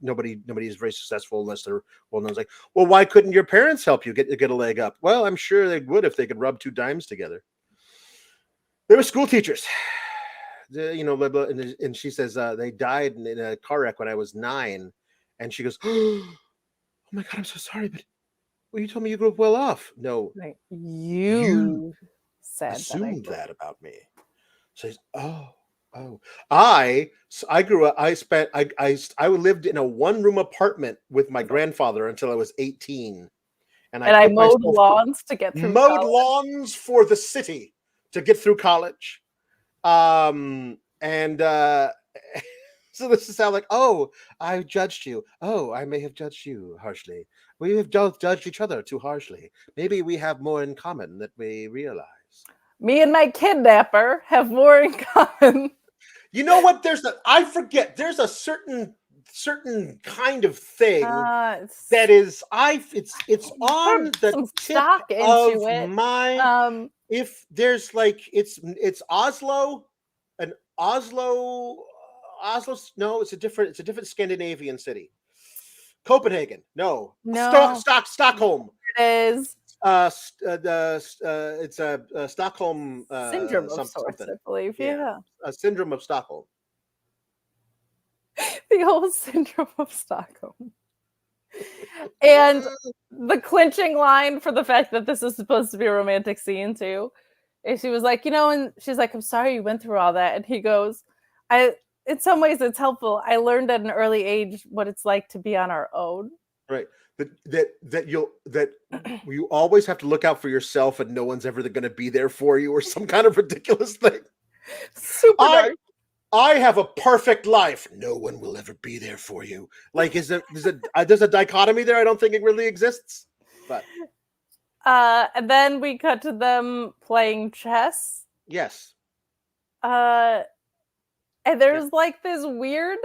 nobody is very successful unless they're well known. It's like, well, why couldn't your parents help you get a leg up? Well, I'm sure they would if they could rub two dimes together. They were school teachers, and she says they died in a car wreck when I was 9, and she goes, "Oh my God, I'm so sorry, but you told me you grew up well off." No, like, you said assumed that about me. Says, "Oh, I grew up. I lived in a one-room apartment with my grandfather until I was 18, and I mowed lawns to get through. Mowed lawns for the city to get through college, so this is how like, oh, I judged you. Oh, I may have judged you harshly. We have judged each other too harshly. Maybe we have more in common than we realize." Me and my kidnapper have more in common. You know what? There's a certain kind of thing that is it's on the tip of my if there's like it's Oslo no, it's a different Scandinavian city. Copenhagen, no. Stockholm. It is. It's a Stockholm syndrome of sorts, I believe. Yeah, a syndrome of Stockholm. The whole syndrome of Stockholm. And the clinching line for the fact that this is supposed to be a romantic scene too, is she was like, and she's like, "I'm sorry you went through all that," and he goes, in some ways it's helpful. I learned at an early age what it's like to be on our own." Right. That you always have to look out for yourself and no one's ever going to be there for you or some kind of ridiculous thing. Super dark. I have a perfect life. No one will ever be there for you. Like, there's a dichotomy there? I don't think it really exists. But and then we cut to them playing chess. Yes. And there's like this weird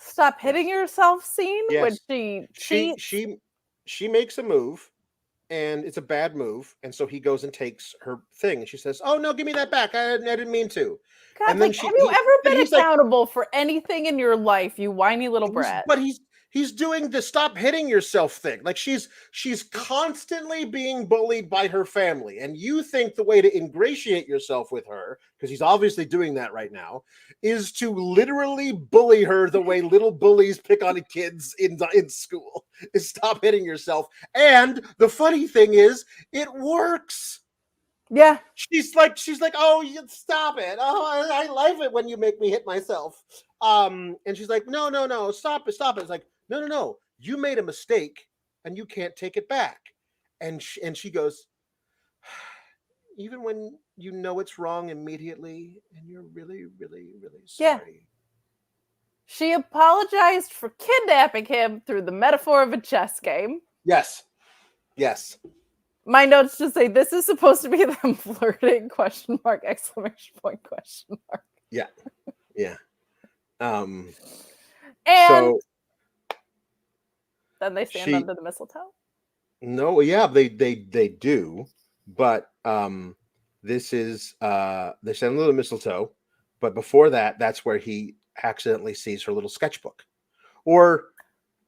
stop hitting yourself scene when she makes a move and it's a bad move. And so he goes and takes her thing, and she says, "Oh no, give me that back. I didn't mean to." God, And then like, have you ever then been he's like, accountable for anything in your life, you whiny little brat? but he's doing the stop hitting yourself thing. Like she's constantly being bullied by her family, and you think the way to ingratiate yourself with her, because he's obviously doing that right now, is to literally bully her the way little bullies pick on kids in school. Is stop hitting yourself. And the funny thing is, it works. Yeah. She's like, "Oh, you stop it. Oh, I like it when you make me hit myself." And she's like, no, stop it. It's like, no. You made a mistake and you can't take it back. And she goes, "Even when you know it's wrong immediately and you're really, really, really sorry." Yeah. She apologized for kidnapping him through the metaphor of a chess game. Yes. My notes just say this is supposed to be them flirting ? Exclamation point ? Yeah. And So then they stand under the mistletoe. No, yeah, they do, but this is they stand under the mistletoe, but before that, that's where he accidentally sees her little sketchbook, or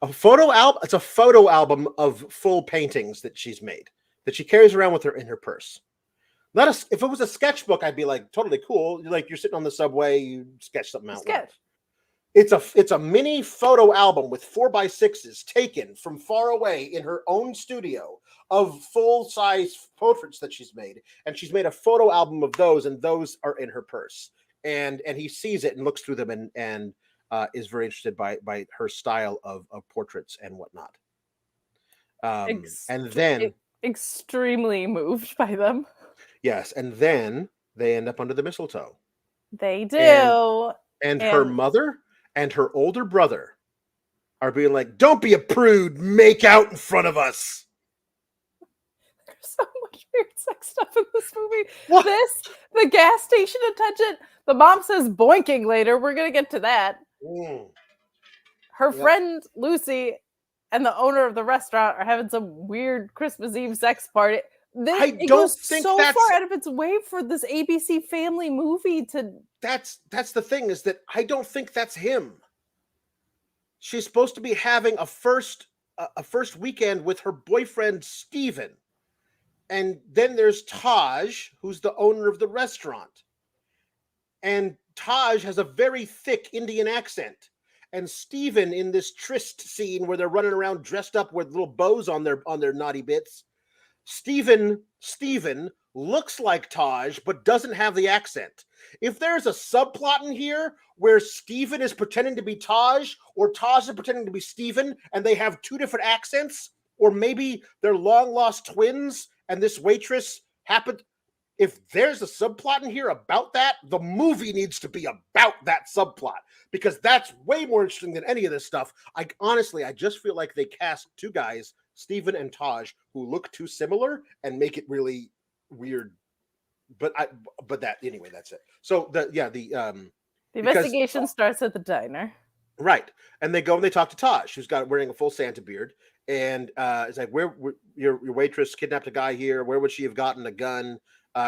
a photo album. It's a photo album of full paintings that she's made that she carries around with her in her purse. If it was a sketchbook, I'd be like totally cool. Like you're sitting on the subway, you sketch something out. It's a mini photo album with 4x6s taken from far away in her own studio of full-size portraits that she's made, and she's made a photo album of those, and those are in her purse. And he sees it and looks through them and is very interested by her style of portraits and whatnot. And then extremely moved by them. Yes, and then they end up under the mistletoe. They do. And her mother and her older brother are being like, "Don't be a prude, make out in front of us." There's so much weird sex stuff in this movie. What? The gas station attendant, the mom says boinking later. We're going to get to that. Her friend Lucy and the owner of the restaurant are having some weird Christmas Eve sex party. It goes so far out of its way for this ABC family movie to. That's the thing, is that I don't think that's him. She's supposed to be having a first weekend with her boyfriend Steven. And then there's Taj, who's the owner of the restaurant. And Taj has a very thick Indian accent. And Steven, in this tryst scene where they're running around dressed up with little bows on their naughty bits, Steven looks like Taj but doesn't have the accent. If there's a subplot in here where Steven is pretending to be Taj or Taj is pretending to be Steven and they have two different accents, or maybe they're long lost twins and this waitress happened. If there's a subplot in here about that, the movie needs to be about that subplot, because that's way more interesting than any of this stuff. I just feel like they cast two guys, Steven and Taj, who look too similar and make it really weird. But that's it. So the investigation starts at the diner. Right. And they go and they talk to Taj, who's wearing a full Santa beard. And it's like, where your waitress kidnapped a guy here. Where would she have gotten a gun?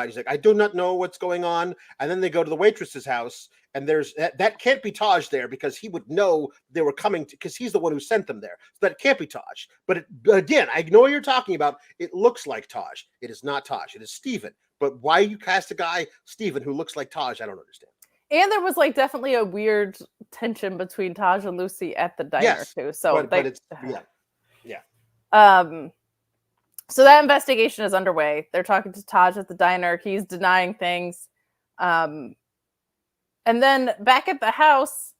He's like, "I do not know what's going on." And then they go to the waitress's house, and there's that can't be Taj there, because he would know they were coming because he's the one who sent them there. So that can't be Taj. But again, I know what you're talking about. It looks like Taj. It is not Taj. It is Steven. But why you cast a guy, Steven, who looks like Taj, I don't understand. And there was definitely a weird tension between Taj and Lucy at the diner too. So but it's So that investigation is underway. They're talking to Taj at the diner. He's denying things. And then back at the house,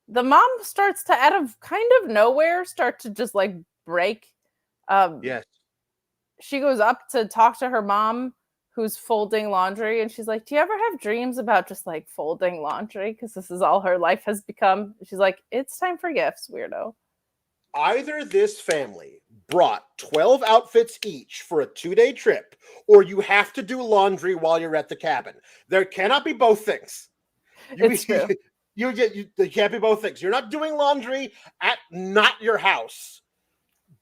the mom starts to, out of kind of nowhere, start to just break. Yes. She goes up to talk to her mom, who's folding laundry. And she's like, "Do you ever have dreams about just folding laundry? Because this is all her life has become." She's like, "It's time for gifts, weirdo." Either this family brought 12 outfits each for a 2-day trip, or you have to do laundry while you're at the cabin. There cannot be both things. It's true. You can't be both things. You're not doing laundry at not your house.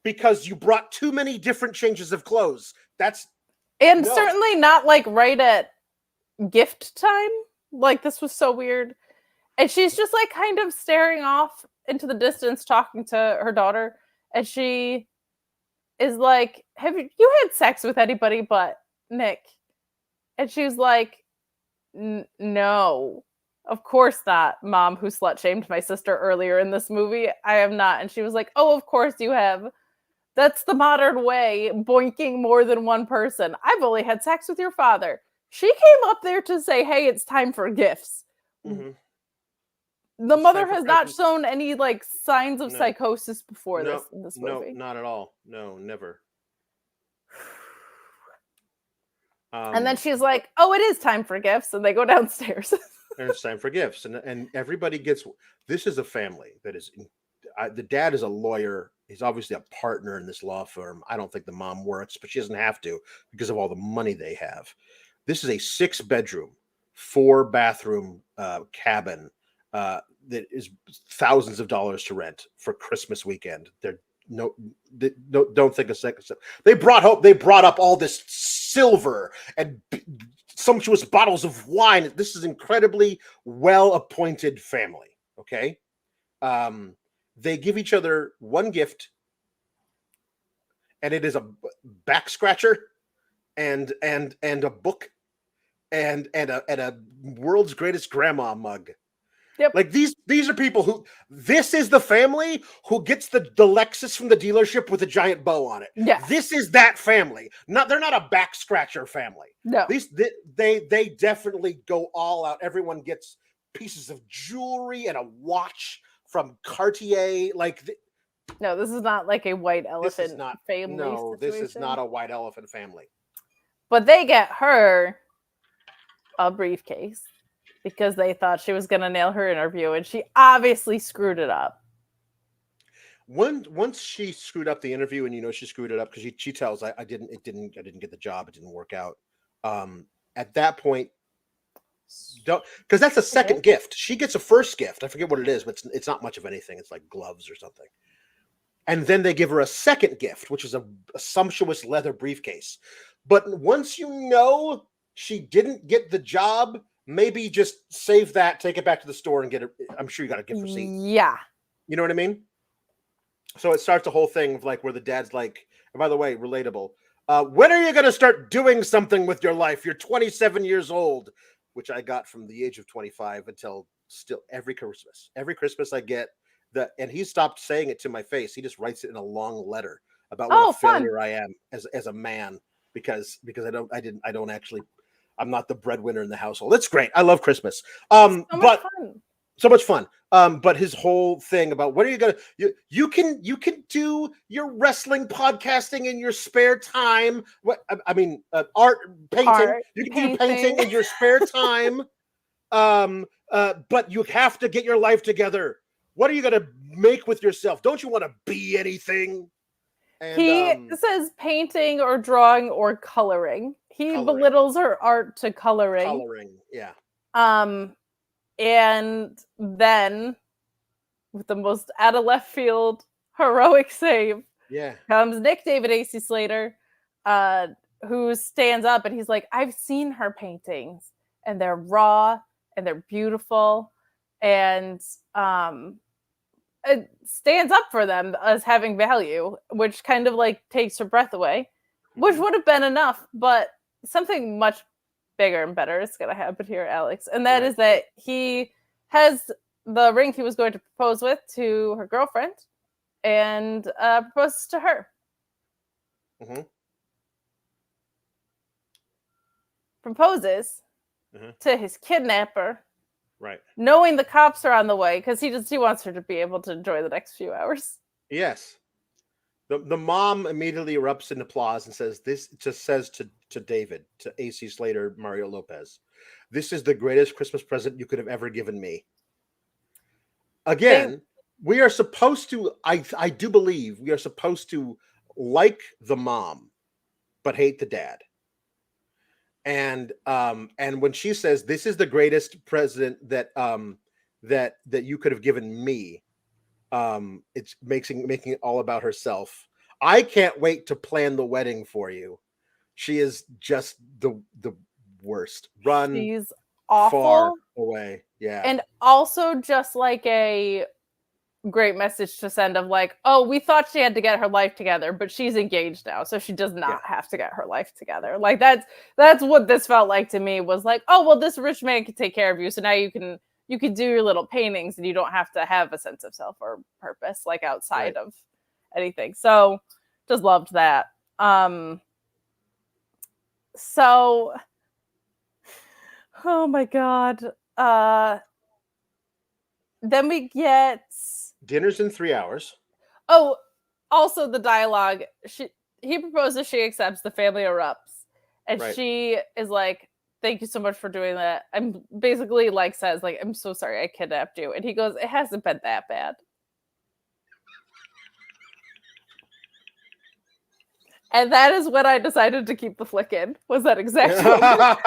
because you brought too many different changes of clothes. And No. certainly not like right at gift time. Like this was so weird. And she's just like kind of staring off into the distance, talking to her daughter. And she is like, have you had sex with anybody but Nick? And she's like, no, of course not, Mom, who slut shamed my sister earlier in this movie. I am not. And she was like, oh, of course you have. That's the modern way, boinking more than one person. I've only had sex with your father. She came up there to say, hey, it's time for gifts. Mm-hmm. The It's mother time for has not presents. shown any like signs of No. psychosis before No, this in this movie. not at all. No, never. And then she's like, oh, it is time for gifts. And they go downstairs. and it's time for gifts. And everybody gets, this is a family that is, the dad is a lawyer. He's obviously a partner in this law firm. I don't think the mom works, but she doesn't have to because of all the money they have. This is a 6-bedroom, 4-bathroom cabin that is thousands of dollars to rent for Christmas weekend. Don't think a second. They brought up all this silver and sumptuous bottles of wine. This is incredibly well-appointed family. Okay. They give each other one gift, and it is a back scratcher and a book and a world's greatest grandma mug. Yep. Like these are people who, this is the family who gets the Lexus from the dealership with a giant bow on it. Yeah. This is that family. They're not a back scratcher family. No. They definitely go all out. Everyone gets pieces of jewelry and a watch from Cartier. No, this is not like a white elephant family. No, situation. this is not a white elephant family. But they get her a briefcase because they thought she was going to nail her interview, and she obviously screwed it up. Once she screwed up the interview, and she screwed it up because she tells I didn't get the job, it didn't work out. At that point, don't, because that's a second gift. She gets a first gift. I forget what it is, but it's not much of anything. It's like gloves or something. And then they give her a second gift, which is a sumptuous leather briefcase. But once she didn't get the job, maybe just save that, take it back to the store and get it. I'm sure you got a gift receipt. Yeah. You know what I mean? So it starts a whole thing of like where the dad's like, and by the way, relatable. When are you going to start doing something with your life? You're 27 years old, which I got from the age of 25 until still every Christmas I get that. And he stopped saying it to my face. He just writes it in a long letter about what a failure I am as a man because I'm not the breadwinner in the household. It's great. I love Christmas. So much fun. But his whole thing about what are you gonna you can do your wrestling podcasting in your spare time. Art painting. You can do painting in your spare time. But you have to get your life together. What are you gonna make with yourself? Don't you want to be anything? And, he says painting or drawing or coloring. He belittles her art to coloring. Coloring, yeah. And then, with the most out of left field heroic save, comes Nick David AC Slater, who stands up and he's like, I've seen her paintings and they're raw and they're beautiful, and it stands up for them as having value, which kind of like takes her breath away, which would have been enough, but something much bigger and better is going to happen here, Alex. And that is that he has the ring he was going to propose with to her girlfriend and proposes to her. Proposes to his kidnapper. Right. Knowing the cops are on the way because he wants her to be able to enjoy the next few hours. Yes. The mom immediately erupts in applause and says, to David, to AC Slater, Mario Lopez, this is the greatest Christmas present you could have ever given me. Again, we are supposed to, I do believe we are supposed to like the mom, but hate the dad. And when she says, this is the greatest present that you could have given me, it's making it all about herself. I can't wait to plan the wedding for you. She is just the worst. Run She's far awful. away. Yeah. And also just like a great message to send of like, oh, we thought she had to get her life together, but she's engaged now, so she does not have to get her life together. Like that's what this felt like to me, was like, oh well, this rich man can take care of you, so now you can do your little paintings and you don't have to have a sense of self or purpose like outside of anything. So just loved that. So oh my god. Then we get Dinner's in 3 hours. Oh, also the dialogue. He proposes, she accepts, the family erupts, and she is like, "Thank you so much for doing that." I'm basically like says like, "I'm so sorry I kidnapped you," and he goes, "It hasn't been that bad." And that is when I decided to keep the flick in. Was that exact moment?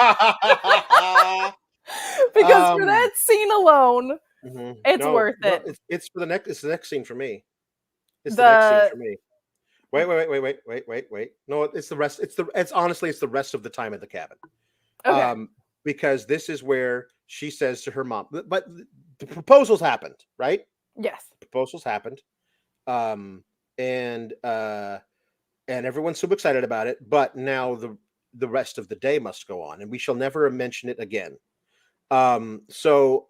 Because for that scene alone, it's worth it. It's for the next. It's the next scene for me. It's the next scene for me. Wait. No, it's the rest. It's honestly, it's the rest of the time at the cabin. Okay. Because this is where she says to her mom, but the proposals happened, right? Yes. The proposals happened. And everyone's so excited about it, but now the rest of the day must go on, and we shall never mention it again. So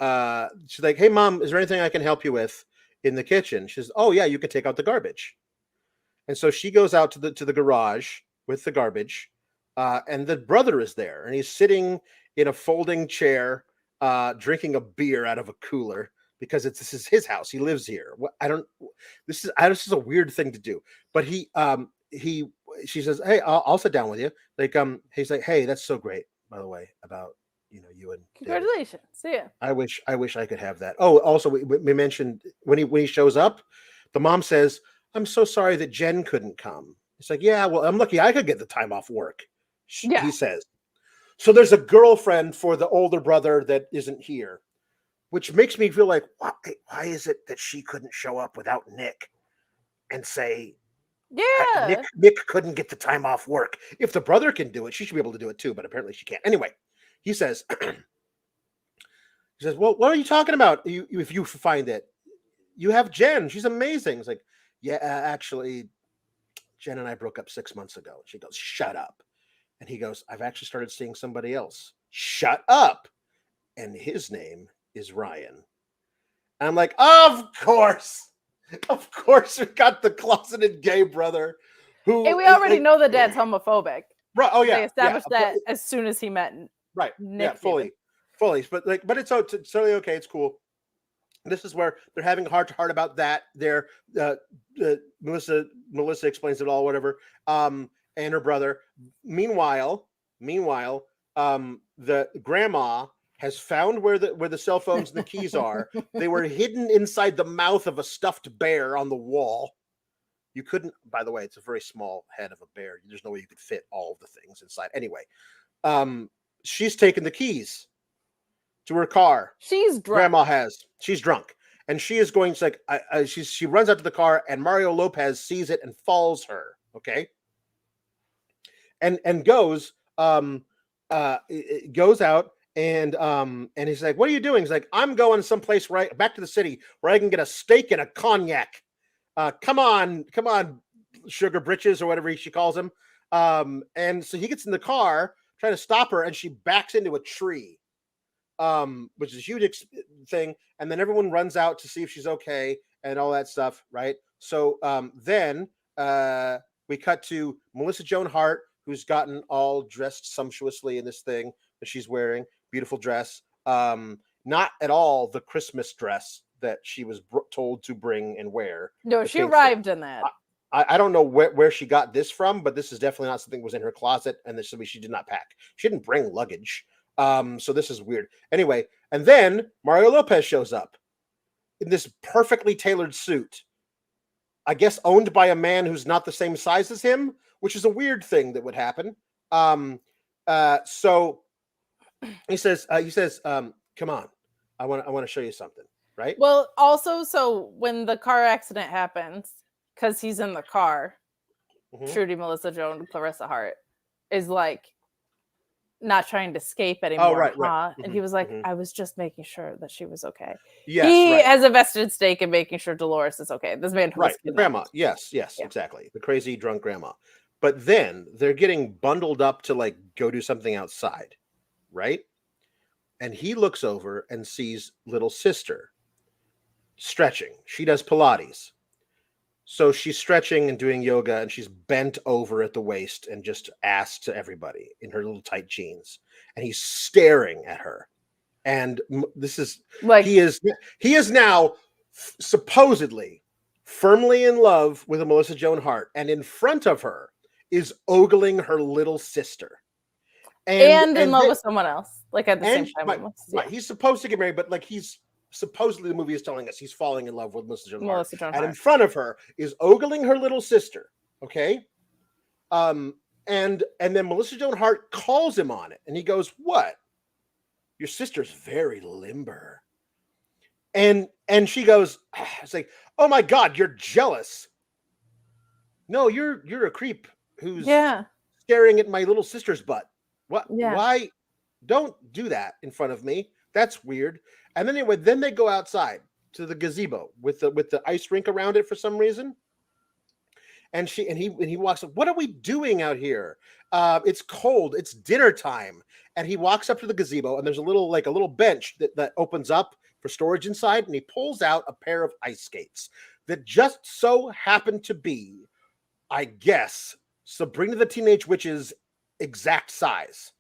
she's like, "Hey mom, is there anything I can help you with in the kitchen?" She says, "Oh yeah, you can take out the garbage." And so she goes out to the garage with the garbage, and the brother is there, and he's sitting in a folding chair, drinking a beer out of a cooler, because this is his house. He lives here. This is a weird thing to do, but she says, "Hey, I'll sit down with you." Like, he's like, "Hey, that's so great, by the way, about you and congratulations." Yeah. I wish I could have that. Oh, also we mentioned when he shows up, the mom says, "I'm so sorry that Jen couldn't come." It's like, "Yeah, well, I'm lucky I could get the time off work." He says. So there's a girlfriend for the older brother that isn't here, which makes me feel like, why is it that she couldn't show up without Nick and say, yeah, Nick couldn't get the time off work. If the brother can do it, she should be able to do it too, but apparently she can't. Anyway, he says, "Well, what are you talking about? If you find it, you have Jen. She's amazing." It's like, "Yeah, actually, Jen and I broke up 6 months ago." She goes, "Shut up." And he goes, "I've actually started seeing somebody else." "Shut up." And his name is Ryan. And I'm like, of course we got the closeted gay brother who. And we already know the dad's homophobic. Right. Oh yeah. They established that as soon as he met. Right. Nick, yeah. Fully. But it's totally okay. It's cool. This is where they're having a heart to heart about that. Melissa explains it all, whatever. And her brother. Meanwhile, the grandma has found where the cell phones and the keys are. They were hidden inside the mouth of a stuffed bear on the wall. You couldn't, by the way, it's a very small head of a bear. There's no way you could fit all of the things inside. Anyway, she's taken the keys to her car. She's drunk. Grandma has. She's drunk. And she is going to she runs out to the car, and Mario Lopez sees it and follows her. Okay. And goes out and he's like, "What are you doing?" He's like, "I'm going someplace back to the city where I can get a steak and a cognac. Come on, sugar britches," or whatever she calls him. And so he gets in the car trying to stop her, and she backs into a tree, which is a huge thing. And then everyone runs out to see if she's okay and all that stuff, right? So then we cut to Melissa Joan Hart, who's gotten all dressed sumptuously in this thing that she's wearing. Beautiful dress. Not at all the Christmas dress that she was told to bring and wear. No, she arrived in that. I don't know where she got this from, but this is definitely not something that was in her closet, and this she did not pack. She didn't bring luggage. So this is weird. Anyway, and then Mario Lopez shows up in this perfectly tailored suit, I guess owned by a man who's not the same size as him, which is a weird thing that would happen. So he says, "Come on, I want to show you something." Right. Well, also, so when the car accident happens, because he's in the car, Trudy, Melissa Joan, Clarissa Hart, is like not trying to escape Oh, anymore, right. And he was like, mhm. I was just making sure that she was okay. Yes, He right. has a vested stake in making sure Dolores is okay. This man who was Right. The kidnapped. grandma. Yes, yes, Yeah. exactly. The crazy drunk grandma. But then they're getting bundled up to like go do something outside, right? And he looks over and sees little sister stretching. She does Pilates. So she's stretching and doing yoga, and she's bent over at the waist and just ass to everybody in her little tight jeans. And he's staring at her. And this is Like, he is now supposedly firmly in love with a Melissa Joan Hart, and in front of her is ogling her little sister. and in love with someone else, like at the same time. Right, Almost. right. He's supposed to get married, but like he's supposedly, the movie is telling us he's falling in love with Melissa Joan Hart. Melissa Joan And in Hart. front of her is ogling her little sister. Okay. And then Melissa Joan Hart calls him on it, and he goes, "What? Your sister's very limber." And she goes, it's like, "Oh my God, you're jealous." No, you're a creep who's staring at my little sister's butt. What? Yeah. Why? Don't do that in front of me. That's weird. And then anyway, then they go outside to the gazebo with the ice rink around it for some reason. And he walks up. "What are we doing out here? It's cold. It's dinner time." And he walks up to the gazebo, and there's a little bench that opens up for storage inside. And he pulls out a pair of ice skates that just so happen to be, I guess, Sabrina the Teenage Witch's exact size.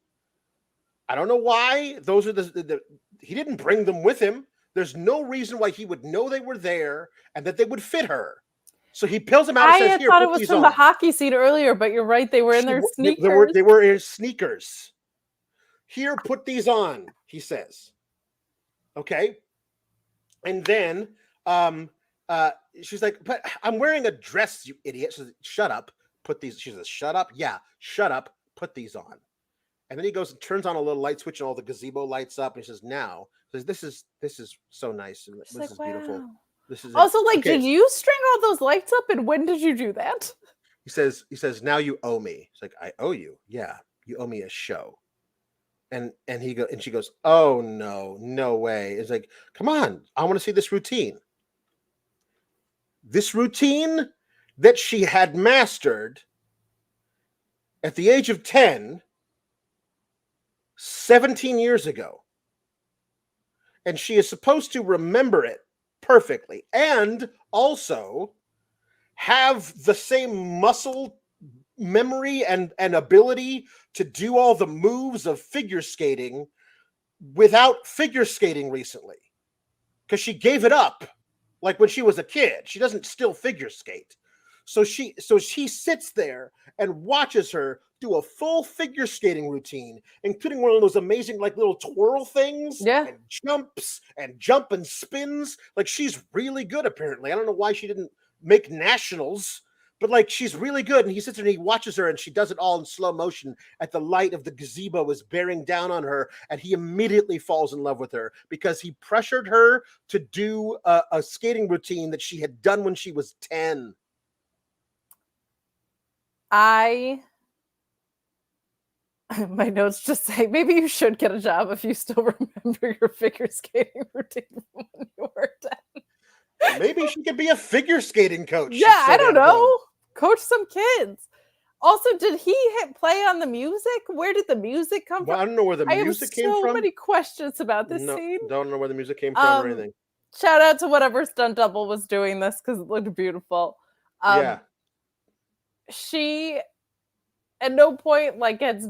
I don't know why. Those are he didn't bring them with him. There's no reason why he would know they were there and that they would fit her. So he peels them out and says, "Here, thought put it was these from on." the hockey scene earlier, but you're right. They were in their sneakers. They were in sneakers. "Here, put these on," he says. Okay. And then she's like, "But I'm wearing a dress, you idiot." She says, "Shut up. Put these." She says, "Shut up." "Yeah, shut up. Put these on." And then he goes and turns on a little light switch, and all the gazebo lights up. And he says, "Now," he says, this is so nice, and this is beautiful. Wow. This is Also, like, okay. did you string all those lights up, and when did you do that? He says, "Now you owe me." It's like, "I owe you?" "Yeah, you owe me a show." And she goes, "Oh no way." It's like, "Come on, I want to see this routine." This routine that she had mastered at the age of 10, 17 years ago. And she is supposed to remember it perfectly and also have the same muscle memory and ability to do all the moves of figure skating without figure skating recently, because she gave it up like when she was a kid. She doesn't still figure skate. So she sits there and watches her do a full figure skating routine, including one of those amazing like little twirl things, and jumps and jump and spins. Like, she's really good apparently. I don't know why she didn't make nationals, but like, she's really good. And he sits there and he watches her, and she does it all in slow motion at the light of the gazebo is bearing down on her, and he immediately falls in love with her because he pressured her to do a skating routine that she had done when she was 10. My notes just say, maybe you should get a job if you still remember your figure skating routine from when you were 10. Maybe she could be a figure skating coach. Yeah, I don't know. Coach some kids. Also, did he play on the music? Where did the music come from? I don't know where the music came from. I have so many questions about this scene. Don't know where the music came from or anything. Shout out to whatever stunt double was doing this, because it looked beautiful. Yeah. She at no point like gets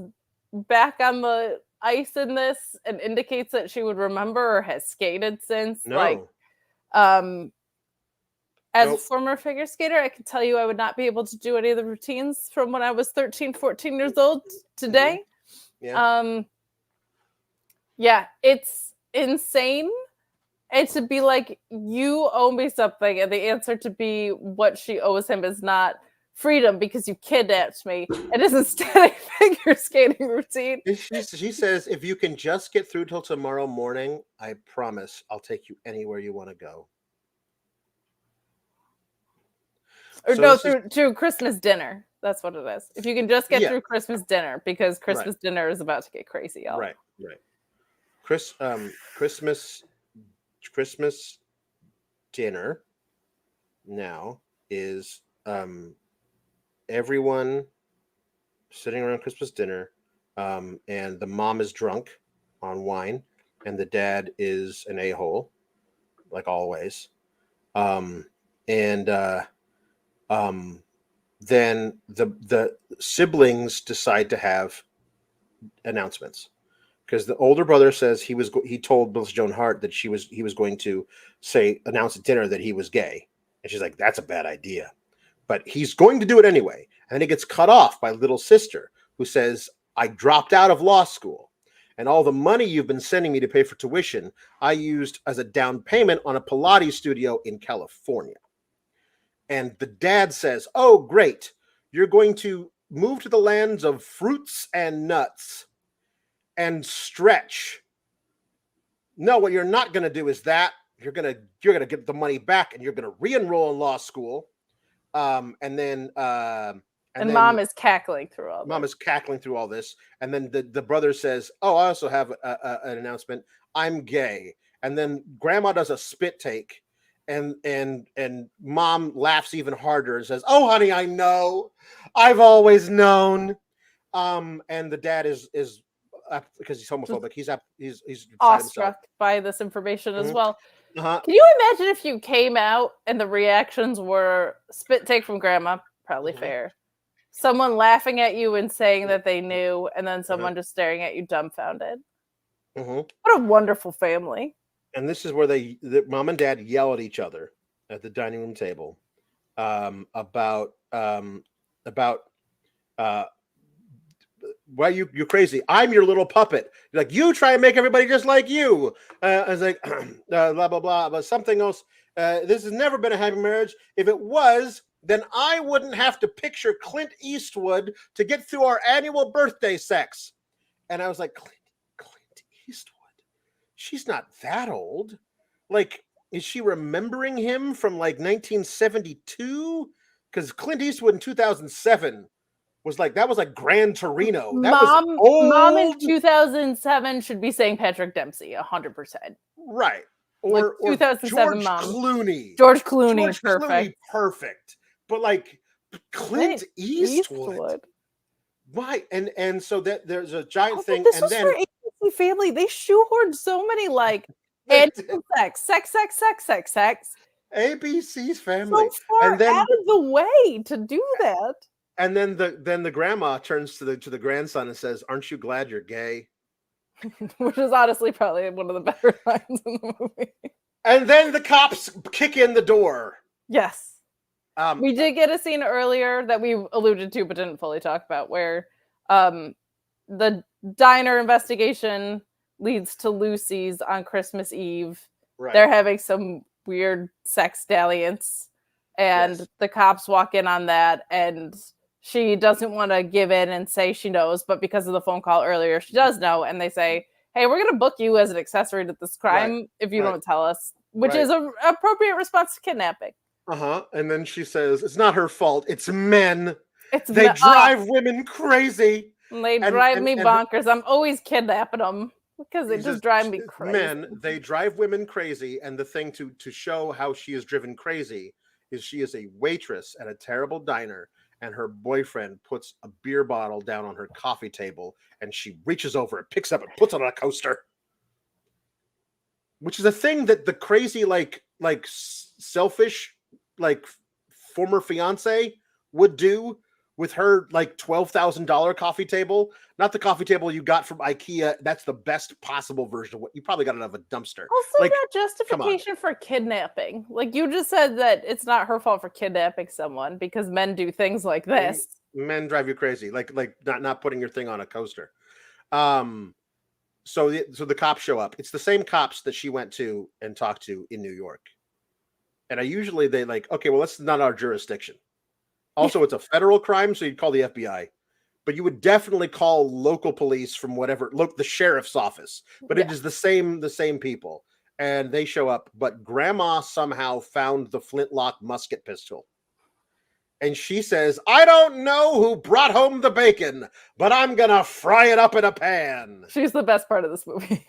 back on the ice in this and indicates that she would remember or has skated since. No. Like, as a former figure skater, I can tell you I would not be able to do any of the routines from when I was 13, 14 years old today. Yeah. Yeah, it's insane. And to be like, you owe me something, and the answer to be what she owes him is not freedom because you kidnapped me. It is instead a figure skating routine. She says, "If you can just get through till tomorrow morning, I promise I'll take you anywhere you want to go." Or so no, through Christmas dinner. That's what it is. If you can just get Yeah. through Christmas dinner, because Right. Christmas dinner is about to get crazy, y'all. Right. Christmas dinner now is everyone sitting around Christmas dinner, and the mom is drunk on wine, and the dad is an a-hole, like always. And then the siblings decide to have announcements, because the older brother says he told Melissa Joan Hart that he was going to announce at dinner that he was gay, and she's like, that's a bad idea, but he's going to do it anyway. And then he gets cut off by little sister, who says, I dropped out of law school, and all the money you've been sending me to pay for tuition I used as a down payment on a Pilates studio in California. And the dad says, oh great, you're going to move to the lands of fruits and nuts and stretch. No, what you're not going to do is that. You're going to get the money back, and you're going to re-enroll in law school. And then mom is cackling through all this. And then the brother says, oh, I also have an announcement. I'm gay. And then grandma does a spit take, and mom laughs even harder and says, oh honey, I know, I've always known. And the dad is because he's homophobic, he's awestruck by this information as well. Uh-huh. Can you imagine if you came out and the reactions were spit take from grandma, probably fair, someone laughing at you and saying that they knew, and then someone just staring at you dumbfounded? What a wonderful family. And this is where the mom and dad yell at each other at the dining room table about why you're crazy. I'm your little puppet. You're like, you try and make everybody just like you. I was like, blah, blah, blah, but something else. This has never been a happy marriage. If it was, then I wouldn't have to picture Clint Eastwood to get through our annual birthday sex. And I was like, Clint Eastwood? She's not that old. Like, is she remembering him from like 1972? Because Clint Eastwood in 2007 was like Gran Torino. That was old. Mom in 2007 should be saying Patrick Dempsey 100%. Right. Or 2007 George mom. Clooney. George Clooney, perfect. But like Clint Eastwood. Why? And so that there's a giant thing. This and was then for ABC Family. They shoehorned so many like sex. ABC's Family. So far and then, out of the way to do that. And then the grandma turns to the grandson and says, "Aren't you glad you're gay?" Which is honestly probably one of the better lines in the movie. And then the cops kick in the door. Yes. We did get a scene earlier that we alluded to but didn't fully talk about, where the diner investigation leads to Lucy's on Christmas Eve. Right. They're having some weird sex dalliance, and the cops walk in on that, and she doesn't want to give in and say she knows, but because of the phone call earlier, she does know, and they say, hey, we're going to book you as an accessory to this crime if you don't tell us, which is an appropriate response to kidnapping. And then she says, it's not her fault. It's men. They drive women crazy. They drive me bonkers. I'm always kidnapping them because they just drive me crazy. Men, they drive women crazy. And the thing to show how she is driven crazy is she is a waitress at a terrible diner, and her boyfriend puts a beer bottle down on her coffee table, and she reaches over and picks up and puts it on a coaster. Which is a thing that the crazy, like selfish, like former fiance would do with her like $12,000 coffee table. Not the coffee table you got from IKEA. That's the best possible version of what you probably got out of a dumpster. Also, like, not justification for kidnapping. Like, you just said that it's not her fault for kidnapping someone because men do things like this. Men drive you crazy. Like not putting your thing on a coaster. So the cops show up. It's the same cops that she went to and talked to in New York. And they like, okay, well, that's not our jurisdiction. Also, it's a federal crime, so you'd call the FBI. But you would definitely call local police from the sheriff's office. But it is the same people. And they show up. But grandma somehow found the flintlock musket pistol. And she says, I don't know who brought home the bacon, but I'm going to fry it up in a pan. She's the best part of this movie.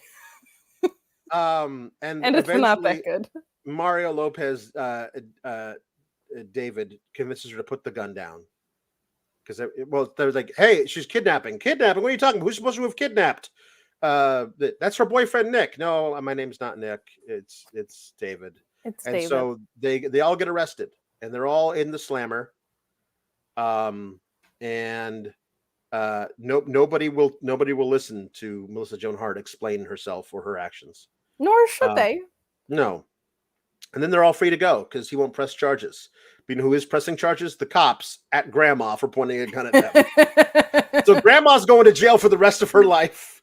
And it's not that good. Mario Lopez, David, convinces her to put the gun down. Because, they was like, hey, she's kidnapping. Kidnapping? What are you talking about? Who's supposed to have kidnapped? That's her boyfriend, Nick. No, my name's not Nick. It's David. David. So they all get arrested. And they're all in the slammer. Nobody will listen to Melissa Joan Hart explain herself or her actions. Nor should they. No. And then they're all free to go because he won't press charges. But you know who is pressing charges? The cops at Grandma for pointing a gun at them. So Grandma's going to jail for the rest of her life.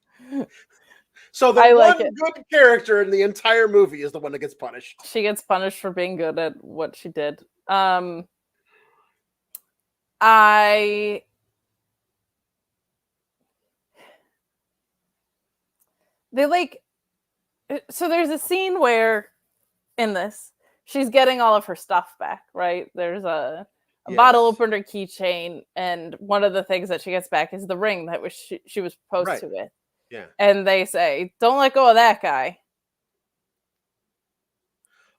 So the good character in the entire movie is the one that gets punished. She gets punished for being good at what she did. So there's a scene where in this she's getting all of her stuff back, right? There's a bottle opener, keychain, and one of the things that she gets back is the ring that she was proposed to with. Yeah. And they say, don't let go of that guy.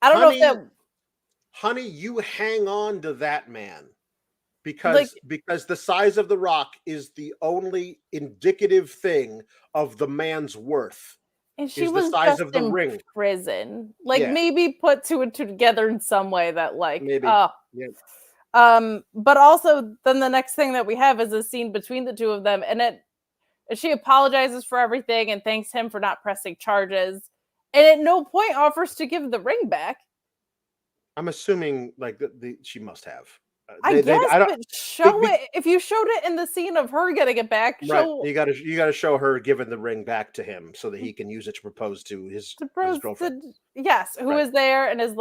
I don't know if that... Honey, you hang on to that man. Because the size of the rock is the only indicative thing of the man's worth. And she was the size just of the ring. Prison, maybe put two and two together in some way that maybe. But also then the next thing that we have is a scene between the two of them, and she apologizes for everything and thanks him for not pressing charges, and at no point offers to give the ring back. I'm assuming she must have. I guess, but show it. If you showed it in the scene of her getting it back, you got to show her giving the ring back to him so that he can use it to propose to his girlfriend. Who is there and is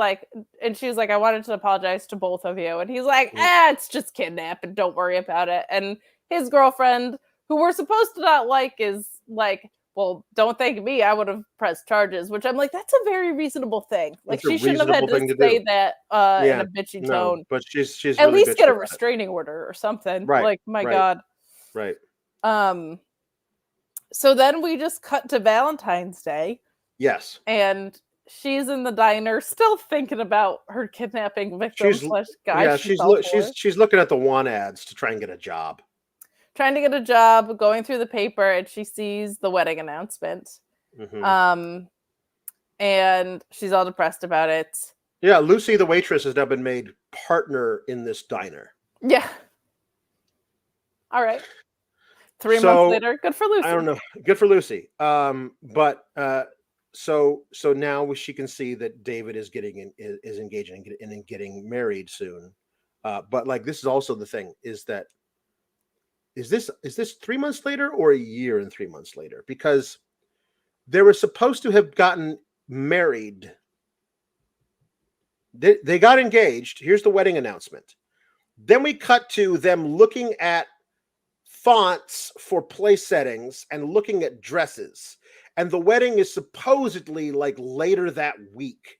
and she's like, I wanted to apologize to both of you, and he's like, it's just kidnapping, don't worry about it. And his girlfriend, who we're supposed to not like, is like, well, don't thank me. I would have pressed charges, which I'm like, that's a very reasonable thing. She shouldn't have had to say that in a bitchy tone. But she's at really least get a restraining order or something. Right. God. Right. So then we just cut to Valentine's Day. Yes. And she's in the diner, still thinking about her kidnapping victim /guy. Yeah, she's looking at the want ads to try and get a job. Trying to get a job, going through the paper, and she sees the wedding announcement. Mm-hmm. And she's all depressed about it. Yeah, Lucy, the waitress, has now been made partner in this diner. Yeah. All right. 3 months later, good for Lucy. I don't know. Good for Lucy. So now she can see that David is engaging and getting married soon. But this is also the thing is that is this 3 months later or a year and 3 months later? Because they were supposed to have gotten married. They got engaged. Here's the wedding announcement. Then we cut to them looking at fonts for place settings and looking at dresses. And the wedding is supposedly later that week,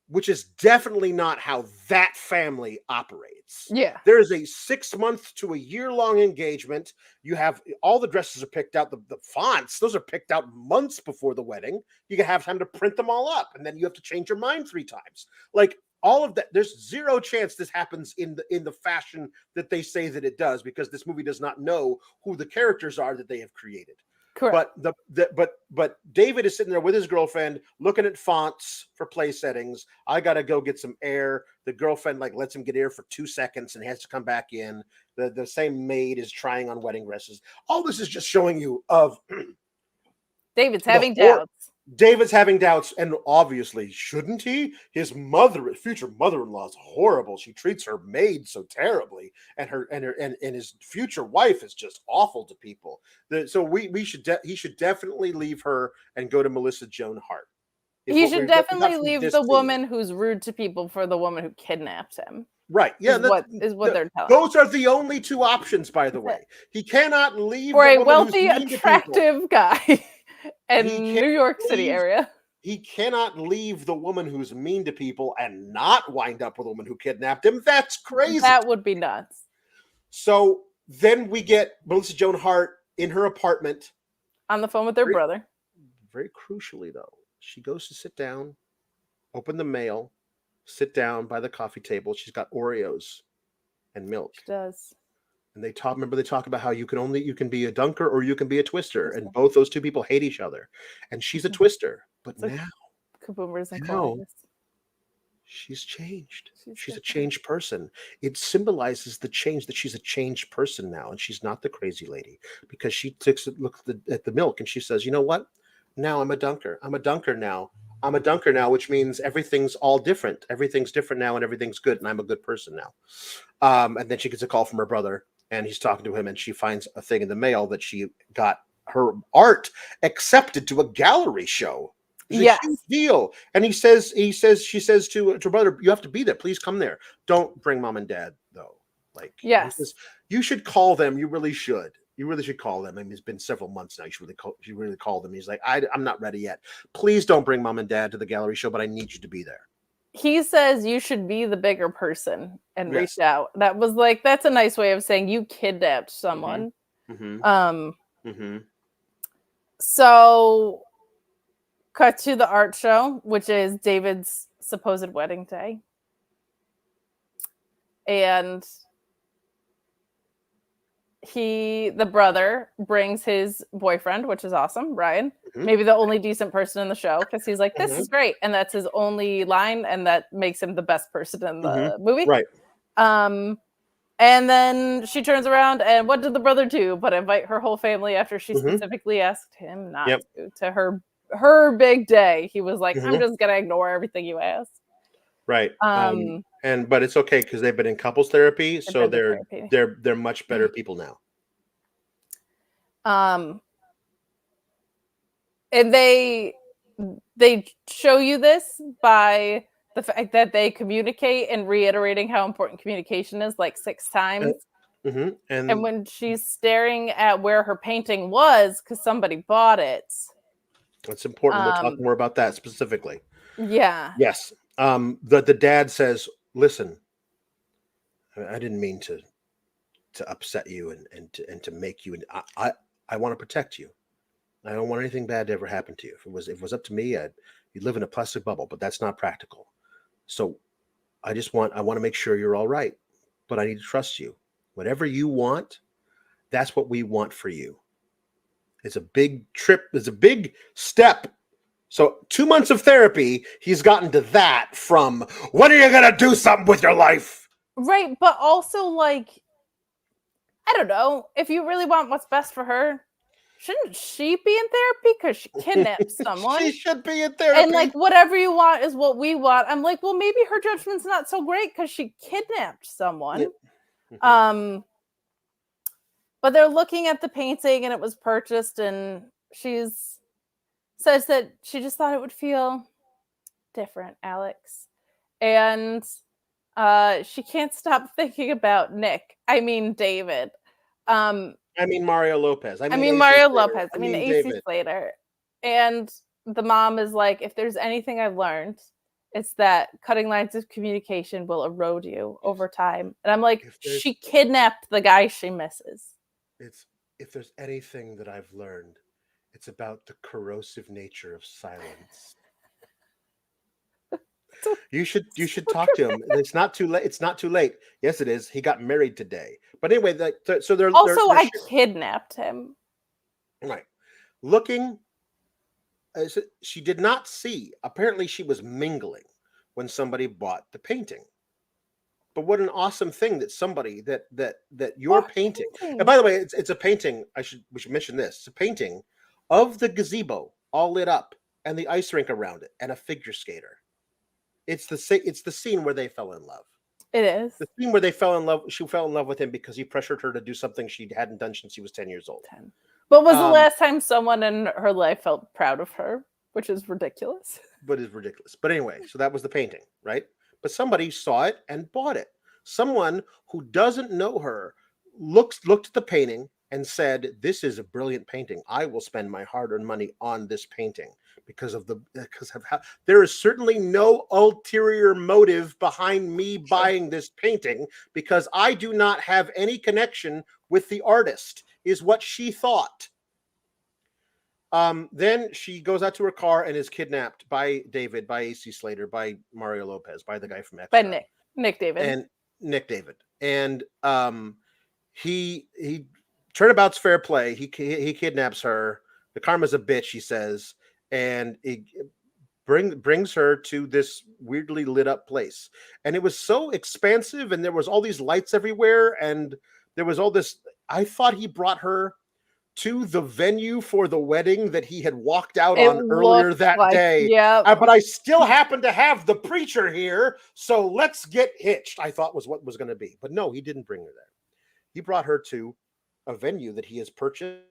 which is definitely not how that family operates. Yeah. There is a 6 month to a year-long engagement. You have all the dresses are picked out. The fonts, those are picked out months before the wedding. You can have time to print them all up, and then you have to change your mind 3 times. All of that, there's zero chance this happens in the fashion that they say that it does, because this movie does not know who the characters are that they have created. Correct. But David is sitting there with his girlfriend looking at fonts for place settings. I gotta go get some air. The girlfriend lets him get air for 2 seconds and has to come back in. The same maid is trying on wedding dresses. All this is just showing you of David's having doubts. David's having doubts, and obviously, shouldn't he? His future mother-in-law is horrible. She treats her maid so terribly, and his future wife is just awful to people. So he should definitely leave her and go to Melissa Joan Hart. He should definitely leave the woman who's rude to people for the woman who kidnaps him. Right. Yeah. Is what they're telling. Those are the only 2 options, by the way. He cannot leave for a wealthy, attractive guy. In New York City area. he cannot leave the woman who's mean to people and not wind up with a woman who kidnapped him. That's crazy. That would be nuts. So then we get Melissa Joan Hart in her apartment. On the phone with their brother. Very crucially, though, she goes to sit down, open the mail, sit down by the coffee table. She's got Oreos and milk. She does. And they talk about how you can be a dunker or you can be a twister. And both those two people hate each other. And she's a twister. But It's now, Kaboomers and now Columbus. she's changed. She's a different. changed person. It symbolizes the change, that she's a changed person now. And she's not the crazy lady, because she takes a look at the milk and she says, you know what? Now I'm a dunker. I'm a dunker now. I'm a dunker now, which means everything's all different. Everything's different now and everything's good. And I'm a good person now. And then she gets a call from her brother and he's talking to him and she finds a thing in the mail that she got her art accepted to a gallery show. It's a huge deal. And she says to her brother, you have to be there. Please come there. Don't bring mom and dad though. Like, yes, you should call them. You really should. You really should call them. I mean, it's been several months now. You should really call them. He's like, I'm not ready yet. Please don't bring mom and dad to the gallery show, but I need you to be there. He says you should be the bigger person and reach out. That was like, that's a nice way of saying you kidnapped someone. So cut to the art show, which is David's supposed wedding day. And the brother brings his boyfriend, which is awesome, Ryan. Maybe the only decent person in the show, because he's like, this is great. And that's his only line, and that makes him the best person in the movie. Right. And then she turns around, and what did the brother do but invite her whole family after she specifically asked him not to her big day. He was like, I'm just going to ignore everything you asked. Right. But it's okay because they've been in couples therapy, so they're much better people now. And they show you this by the fact that they communicate and reiterating how important communication is like 6 times. And when she's staring at where her painting was because somebody bought it. It's important. We'll talk more about that specifically. Yeah. Yes. The dad says, listen, I didn't mean to upset you and to make you, and I want to protect you. I don't want anything bad to ever happen to you. If it was up to me, you'd live in a plastic bubble, but that's not practical. So I want to make sure you're all right, but I need to trust you. Whatever you want, that's what we want for you. It's a big trip. It's a big step. So 2 months of therapy, he's gotten to that from, when are you going to do something with your life? Right. But also, like, I don't know, if you really want what's best for her, shouldn't she be in therapy? Because she kidnapped someone. She should be in therapy. And like, whatever you want is what we want. I'm like, well, maybe her judgment's not so great because she kidnapped someone. But they're looking at the painting and it was purchased, and says that she just thought it would feel different, Alex. And she can't stop thinking about David. I mean Mario Lopez. I mean Mario Slater. Lopez. I mean AC Slater. And the mom is like, if there's anything I've learned, it's that cutting lines of communication will erode you over time. And I'm like, she kidnapped the guy she misses. If there's anything that I've learned, it's about the corrosive nature of silence. You should talk to him. It's not too late. It's not too late. Yes, it is. He got married today. But anyway, so they're also I kidnapped him. Right. Looking, she did not see. Apparently, she was mingling when somebody bought the painting. But what an awesome thing that somebody that your painting. And by the way, it's a painting. We should mention this. It's a painting of the gazebo all lit up and the ice rink around it and a figure skater. It's the scene where they fell in love. It is the scene where they fell in love. She fell in love with him because he pressured her to do something she hadn't done since she was 10 years old. But was the last time someone in her life felt proud of her, which is ridiculous. But anyway, so that was the painting, right? But somebody saw it and bought it. Someone who doesn't know her looked at the painting, and said, "This is a brilliant painting. I will spend my hard-earned money on this painting because of how there is certainly no ulterior motive behind me buying this painting because I do not have any connection with the artist," is what she thought. Then she goes out to her car and is kidnapped by David, by AC Slater, by Mario Lopez, by the guy from By Extra, Nick David. and Nick David. And he turnabout's fair play. He kidnaps her. The karma's a bitch, he says, and it brings her to this weirdly lit up place. And it was so expansive, and there was all these lights everywhere, and there was all this. I thought he brought her to the venue for the wedding that he had walked out on earlier that day. Yeah. But I still happen to have the preacher here, so let's get hitched, I thought was what was going to be. But no, he didn't bring her there. He brought her to a venue that he has purchased.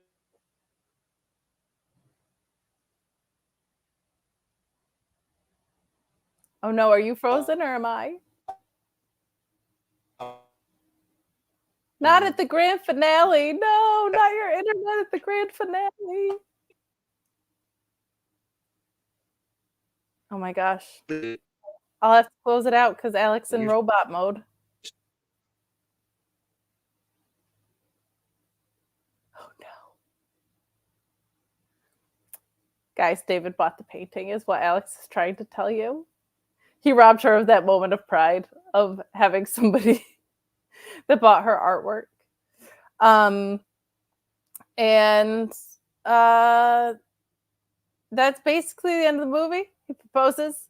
Oh no, are you frozen or am I? Not at the grand finale. No, not your internet at the grand finale. Oh my gosh. I'll have to close it out because Alex in robot mode. Oh no. Guys, David bought the painting is what Alex is trying to tell you. He robbed her of that moment of pride of having somebody that bought her artwork. And that's basically the end of the movie. He proposes.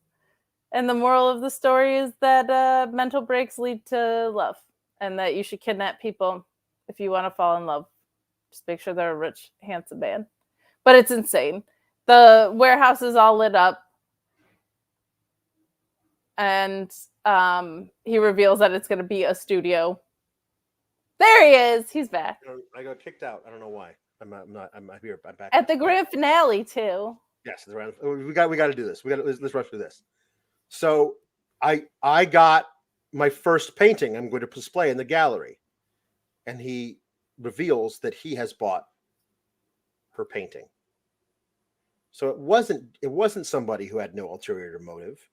And the moral of the story is that mental breaks lead to love and that you should kidnap people if you want to fall in love. Just make sure they're a rich, handsome man. But it's insane. The warehouse is all lit up. And he reveals that it's going to be a studio. There he is. He's back. I got kicked out. I don't know why. I'm here. I'm back. At the grand finale, too. Yes, we got to do this. Let's rush through this. So I got my first painting I'm going to display in the gallery. And he reveals that he has bought her painting. So it wasn't somebody who had no ulterior motive.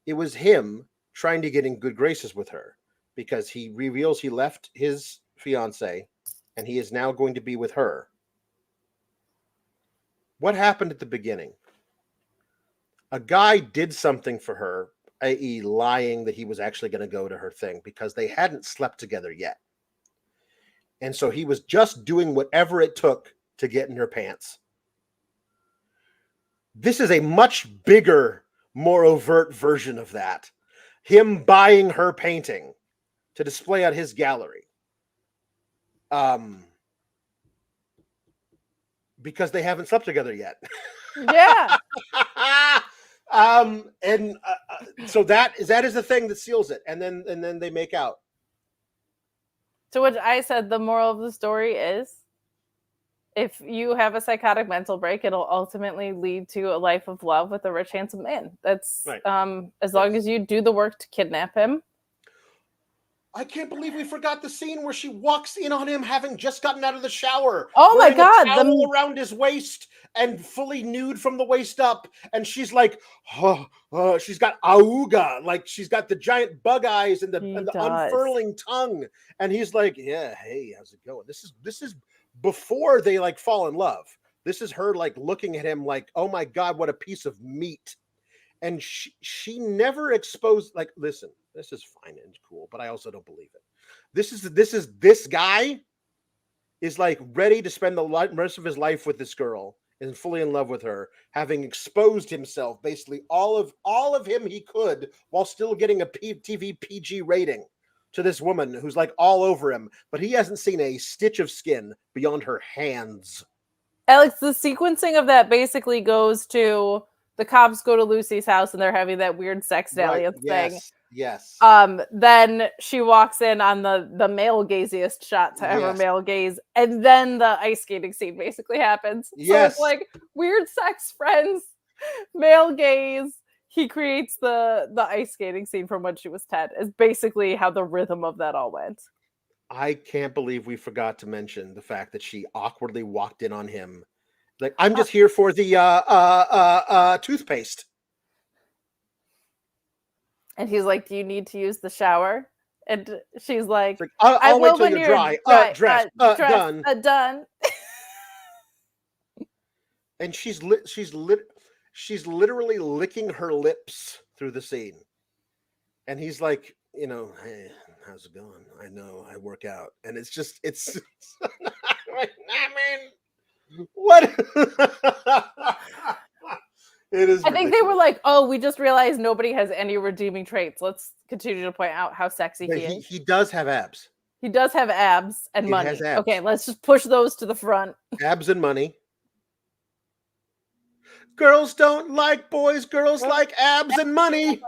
It was him trying to get in good graces with her because he reveals he left his fiance and he is now going to be with her. What happened at the beginning? A guy did something for her, i.e. lying that he was actually going to go to her thing because they hadn't slept together yet. And so he was just doing whatever it took to get in her pants. This is a much bigger, more overt version of that. Him buying her painting to display at his gallery. Because they haven't slept together yet. Yeah. So that is the thing that seals it. And then they make out. To which I said the moral of the story is if you have a psychotic mental break, it'll ultimately lead to a life of love with a rich, handsome man. That's right. As long as you do the work to kidnap him. I can't believe we forgot the scene where she walks in on him having just gotten out of the shower. Oh my God. A towel around his waist and fully nude from the waist up. And she's like, she's got auga. Like she's got the giant bug eyes and the unfurling tongue. And he's like, yeah, hey, how's it going? This is before they like fall in love. This is her like looking at him like, oh my God, what a piece of meat. And she never exposed, like, listen, this is fine and cool, but I also don't believe it. This guy is like ready to spend the rest of his life with this girl and fully in love with her, having exposed himself, basically all of him he could, while still getting a TV PG rating to this woman who's like all over him, but he hasn't seen a stitch of skin beyond her hands. Alex, the sequencing of that basically goes to the cops go to Lucy's house and they're having that weird sex dalliance thing. Yes. Then she walks in on the male gaziest shot to ever male gaze, and then the ice skating scene basically happens. So it's like weird sex friends, male gaze. He creates the ice skating scene from when she was 10 is basically how the rhythm of that all went. I can't believe we forgot to mention the fact that she awkwardly walked in on him. Like, I'm just here for the toothpaste. And he's like, "Do you need to use the shower?" And she's like, It's like, "I I'll wait will till when you're you're dry. dry. Dressed, done. Done." And she's literally licking her lips through the scene. And he's like, hey, how's it going? I know I work out. And it's I mean, what? It is. I think they were like, "Oh, we just realized nobody has any redeeming traits. Let's continue to point out how sexy he is." He does have abs. He does have abs and He money. has abs. Okay, let's just push those to the front. Abs and money. Girls don't like boys. Girls like abs and money.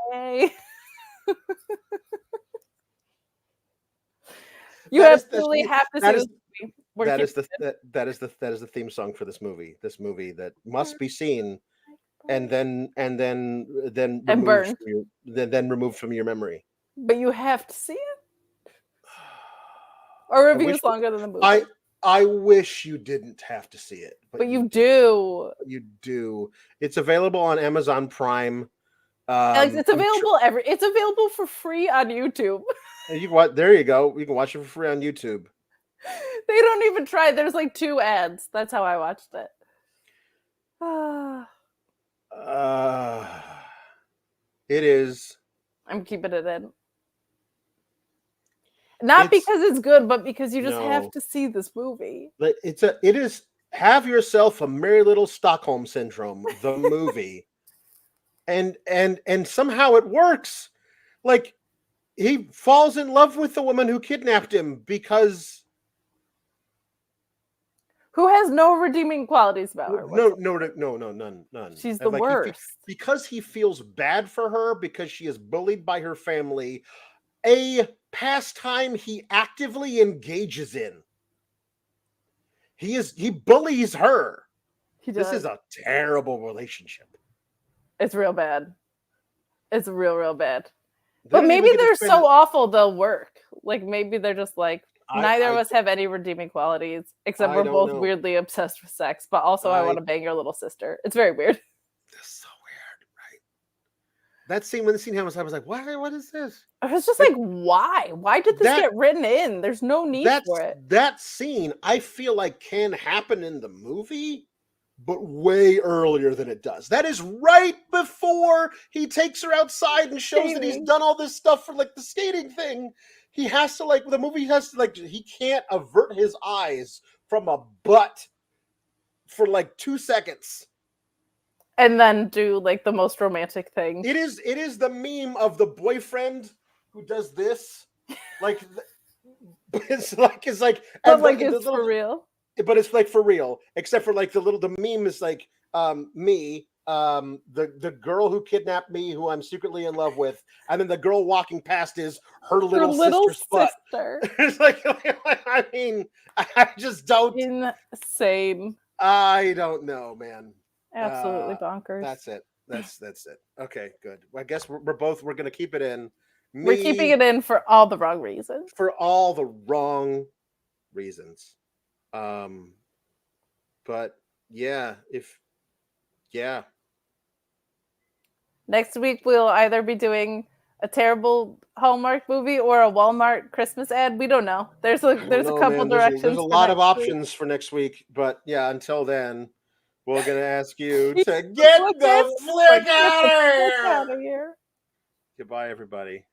You absolutely have to see this movie. That is the theme song for this movie. This movie that must be seen and then burned. Then removed from your memory. But you have to see it. Our review is longer than the movie. I wish you didn't have to see it, but you do. You do. It's available on Amazon Prime. It's available It's available for free on YouTube. There you go. You can watch it for free on YouTube. They don't even try. There's like 2 ads. That's how I watched it. It is. I'm keeping it in. Not because it's good, but because you just have to see this movie. It is. Have yourself a Merry Little Stockholm Syndrome, the movie, and somehow it works. Like, he falls in love with the woman who kidnapped him because who has no redeeming qualities about her. No, none. She's the worst. Because he feels bad for her because she is bullied by her family. A pastime he actively engages in. He bullies her. This is a terrible relationship. It's real bad. It's real bad. But maybe they're so awful they'll work. Like, maybe they're just like, neither of us have any redeeming qualities, except we're both weirdly obsessed with sex, but also I want to bang your little sister. It's very weird. That's so weird, right? That scene, when the scene happened, I was like, what is this? I was just like, why? Why did this get written in? There's no need for it. That scene, I feel like, can happen in the movie, but way earlier than it does. That is right before he takes her outside and shows that he's done all this stuff for, like, the skating thing. He has to, like, the movie has to, like, he can't avert his eyes from a butt for, like, 2 seconds. And then do, like, the most romantic thing. It is the meme of the boyfriend who does this. Like, it's like, but like, it's for real. But it's like for real, except for like the meme is like me, the girl who kidnapped me, who I'm secretly in love with, and then the girl walking past is her little sister's butt. It's like, I mean, I just don't. Insane. I don't know, man. Absolutely bonkers. That's it. That's it. Okay, good. I guess we're gonna keep it in. We're keeping it in for all the wrong reasons. For all the wrong reasons. But yeah, next week we'll either be doing a terrible Hallmark movie or a Walmart Christmas ad. We don't know. There's a couple directions. There's a lot of options for next week, but yeah, until then, we're gonna ask you to get the flick out of here. Goodbye, everybody.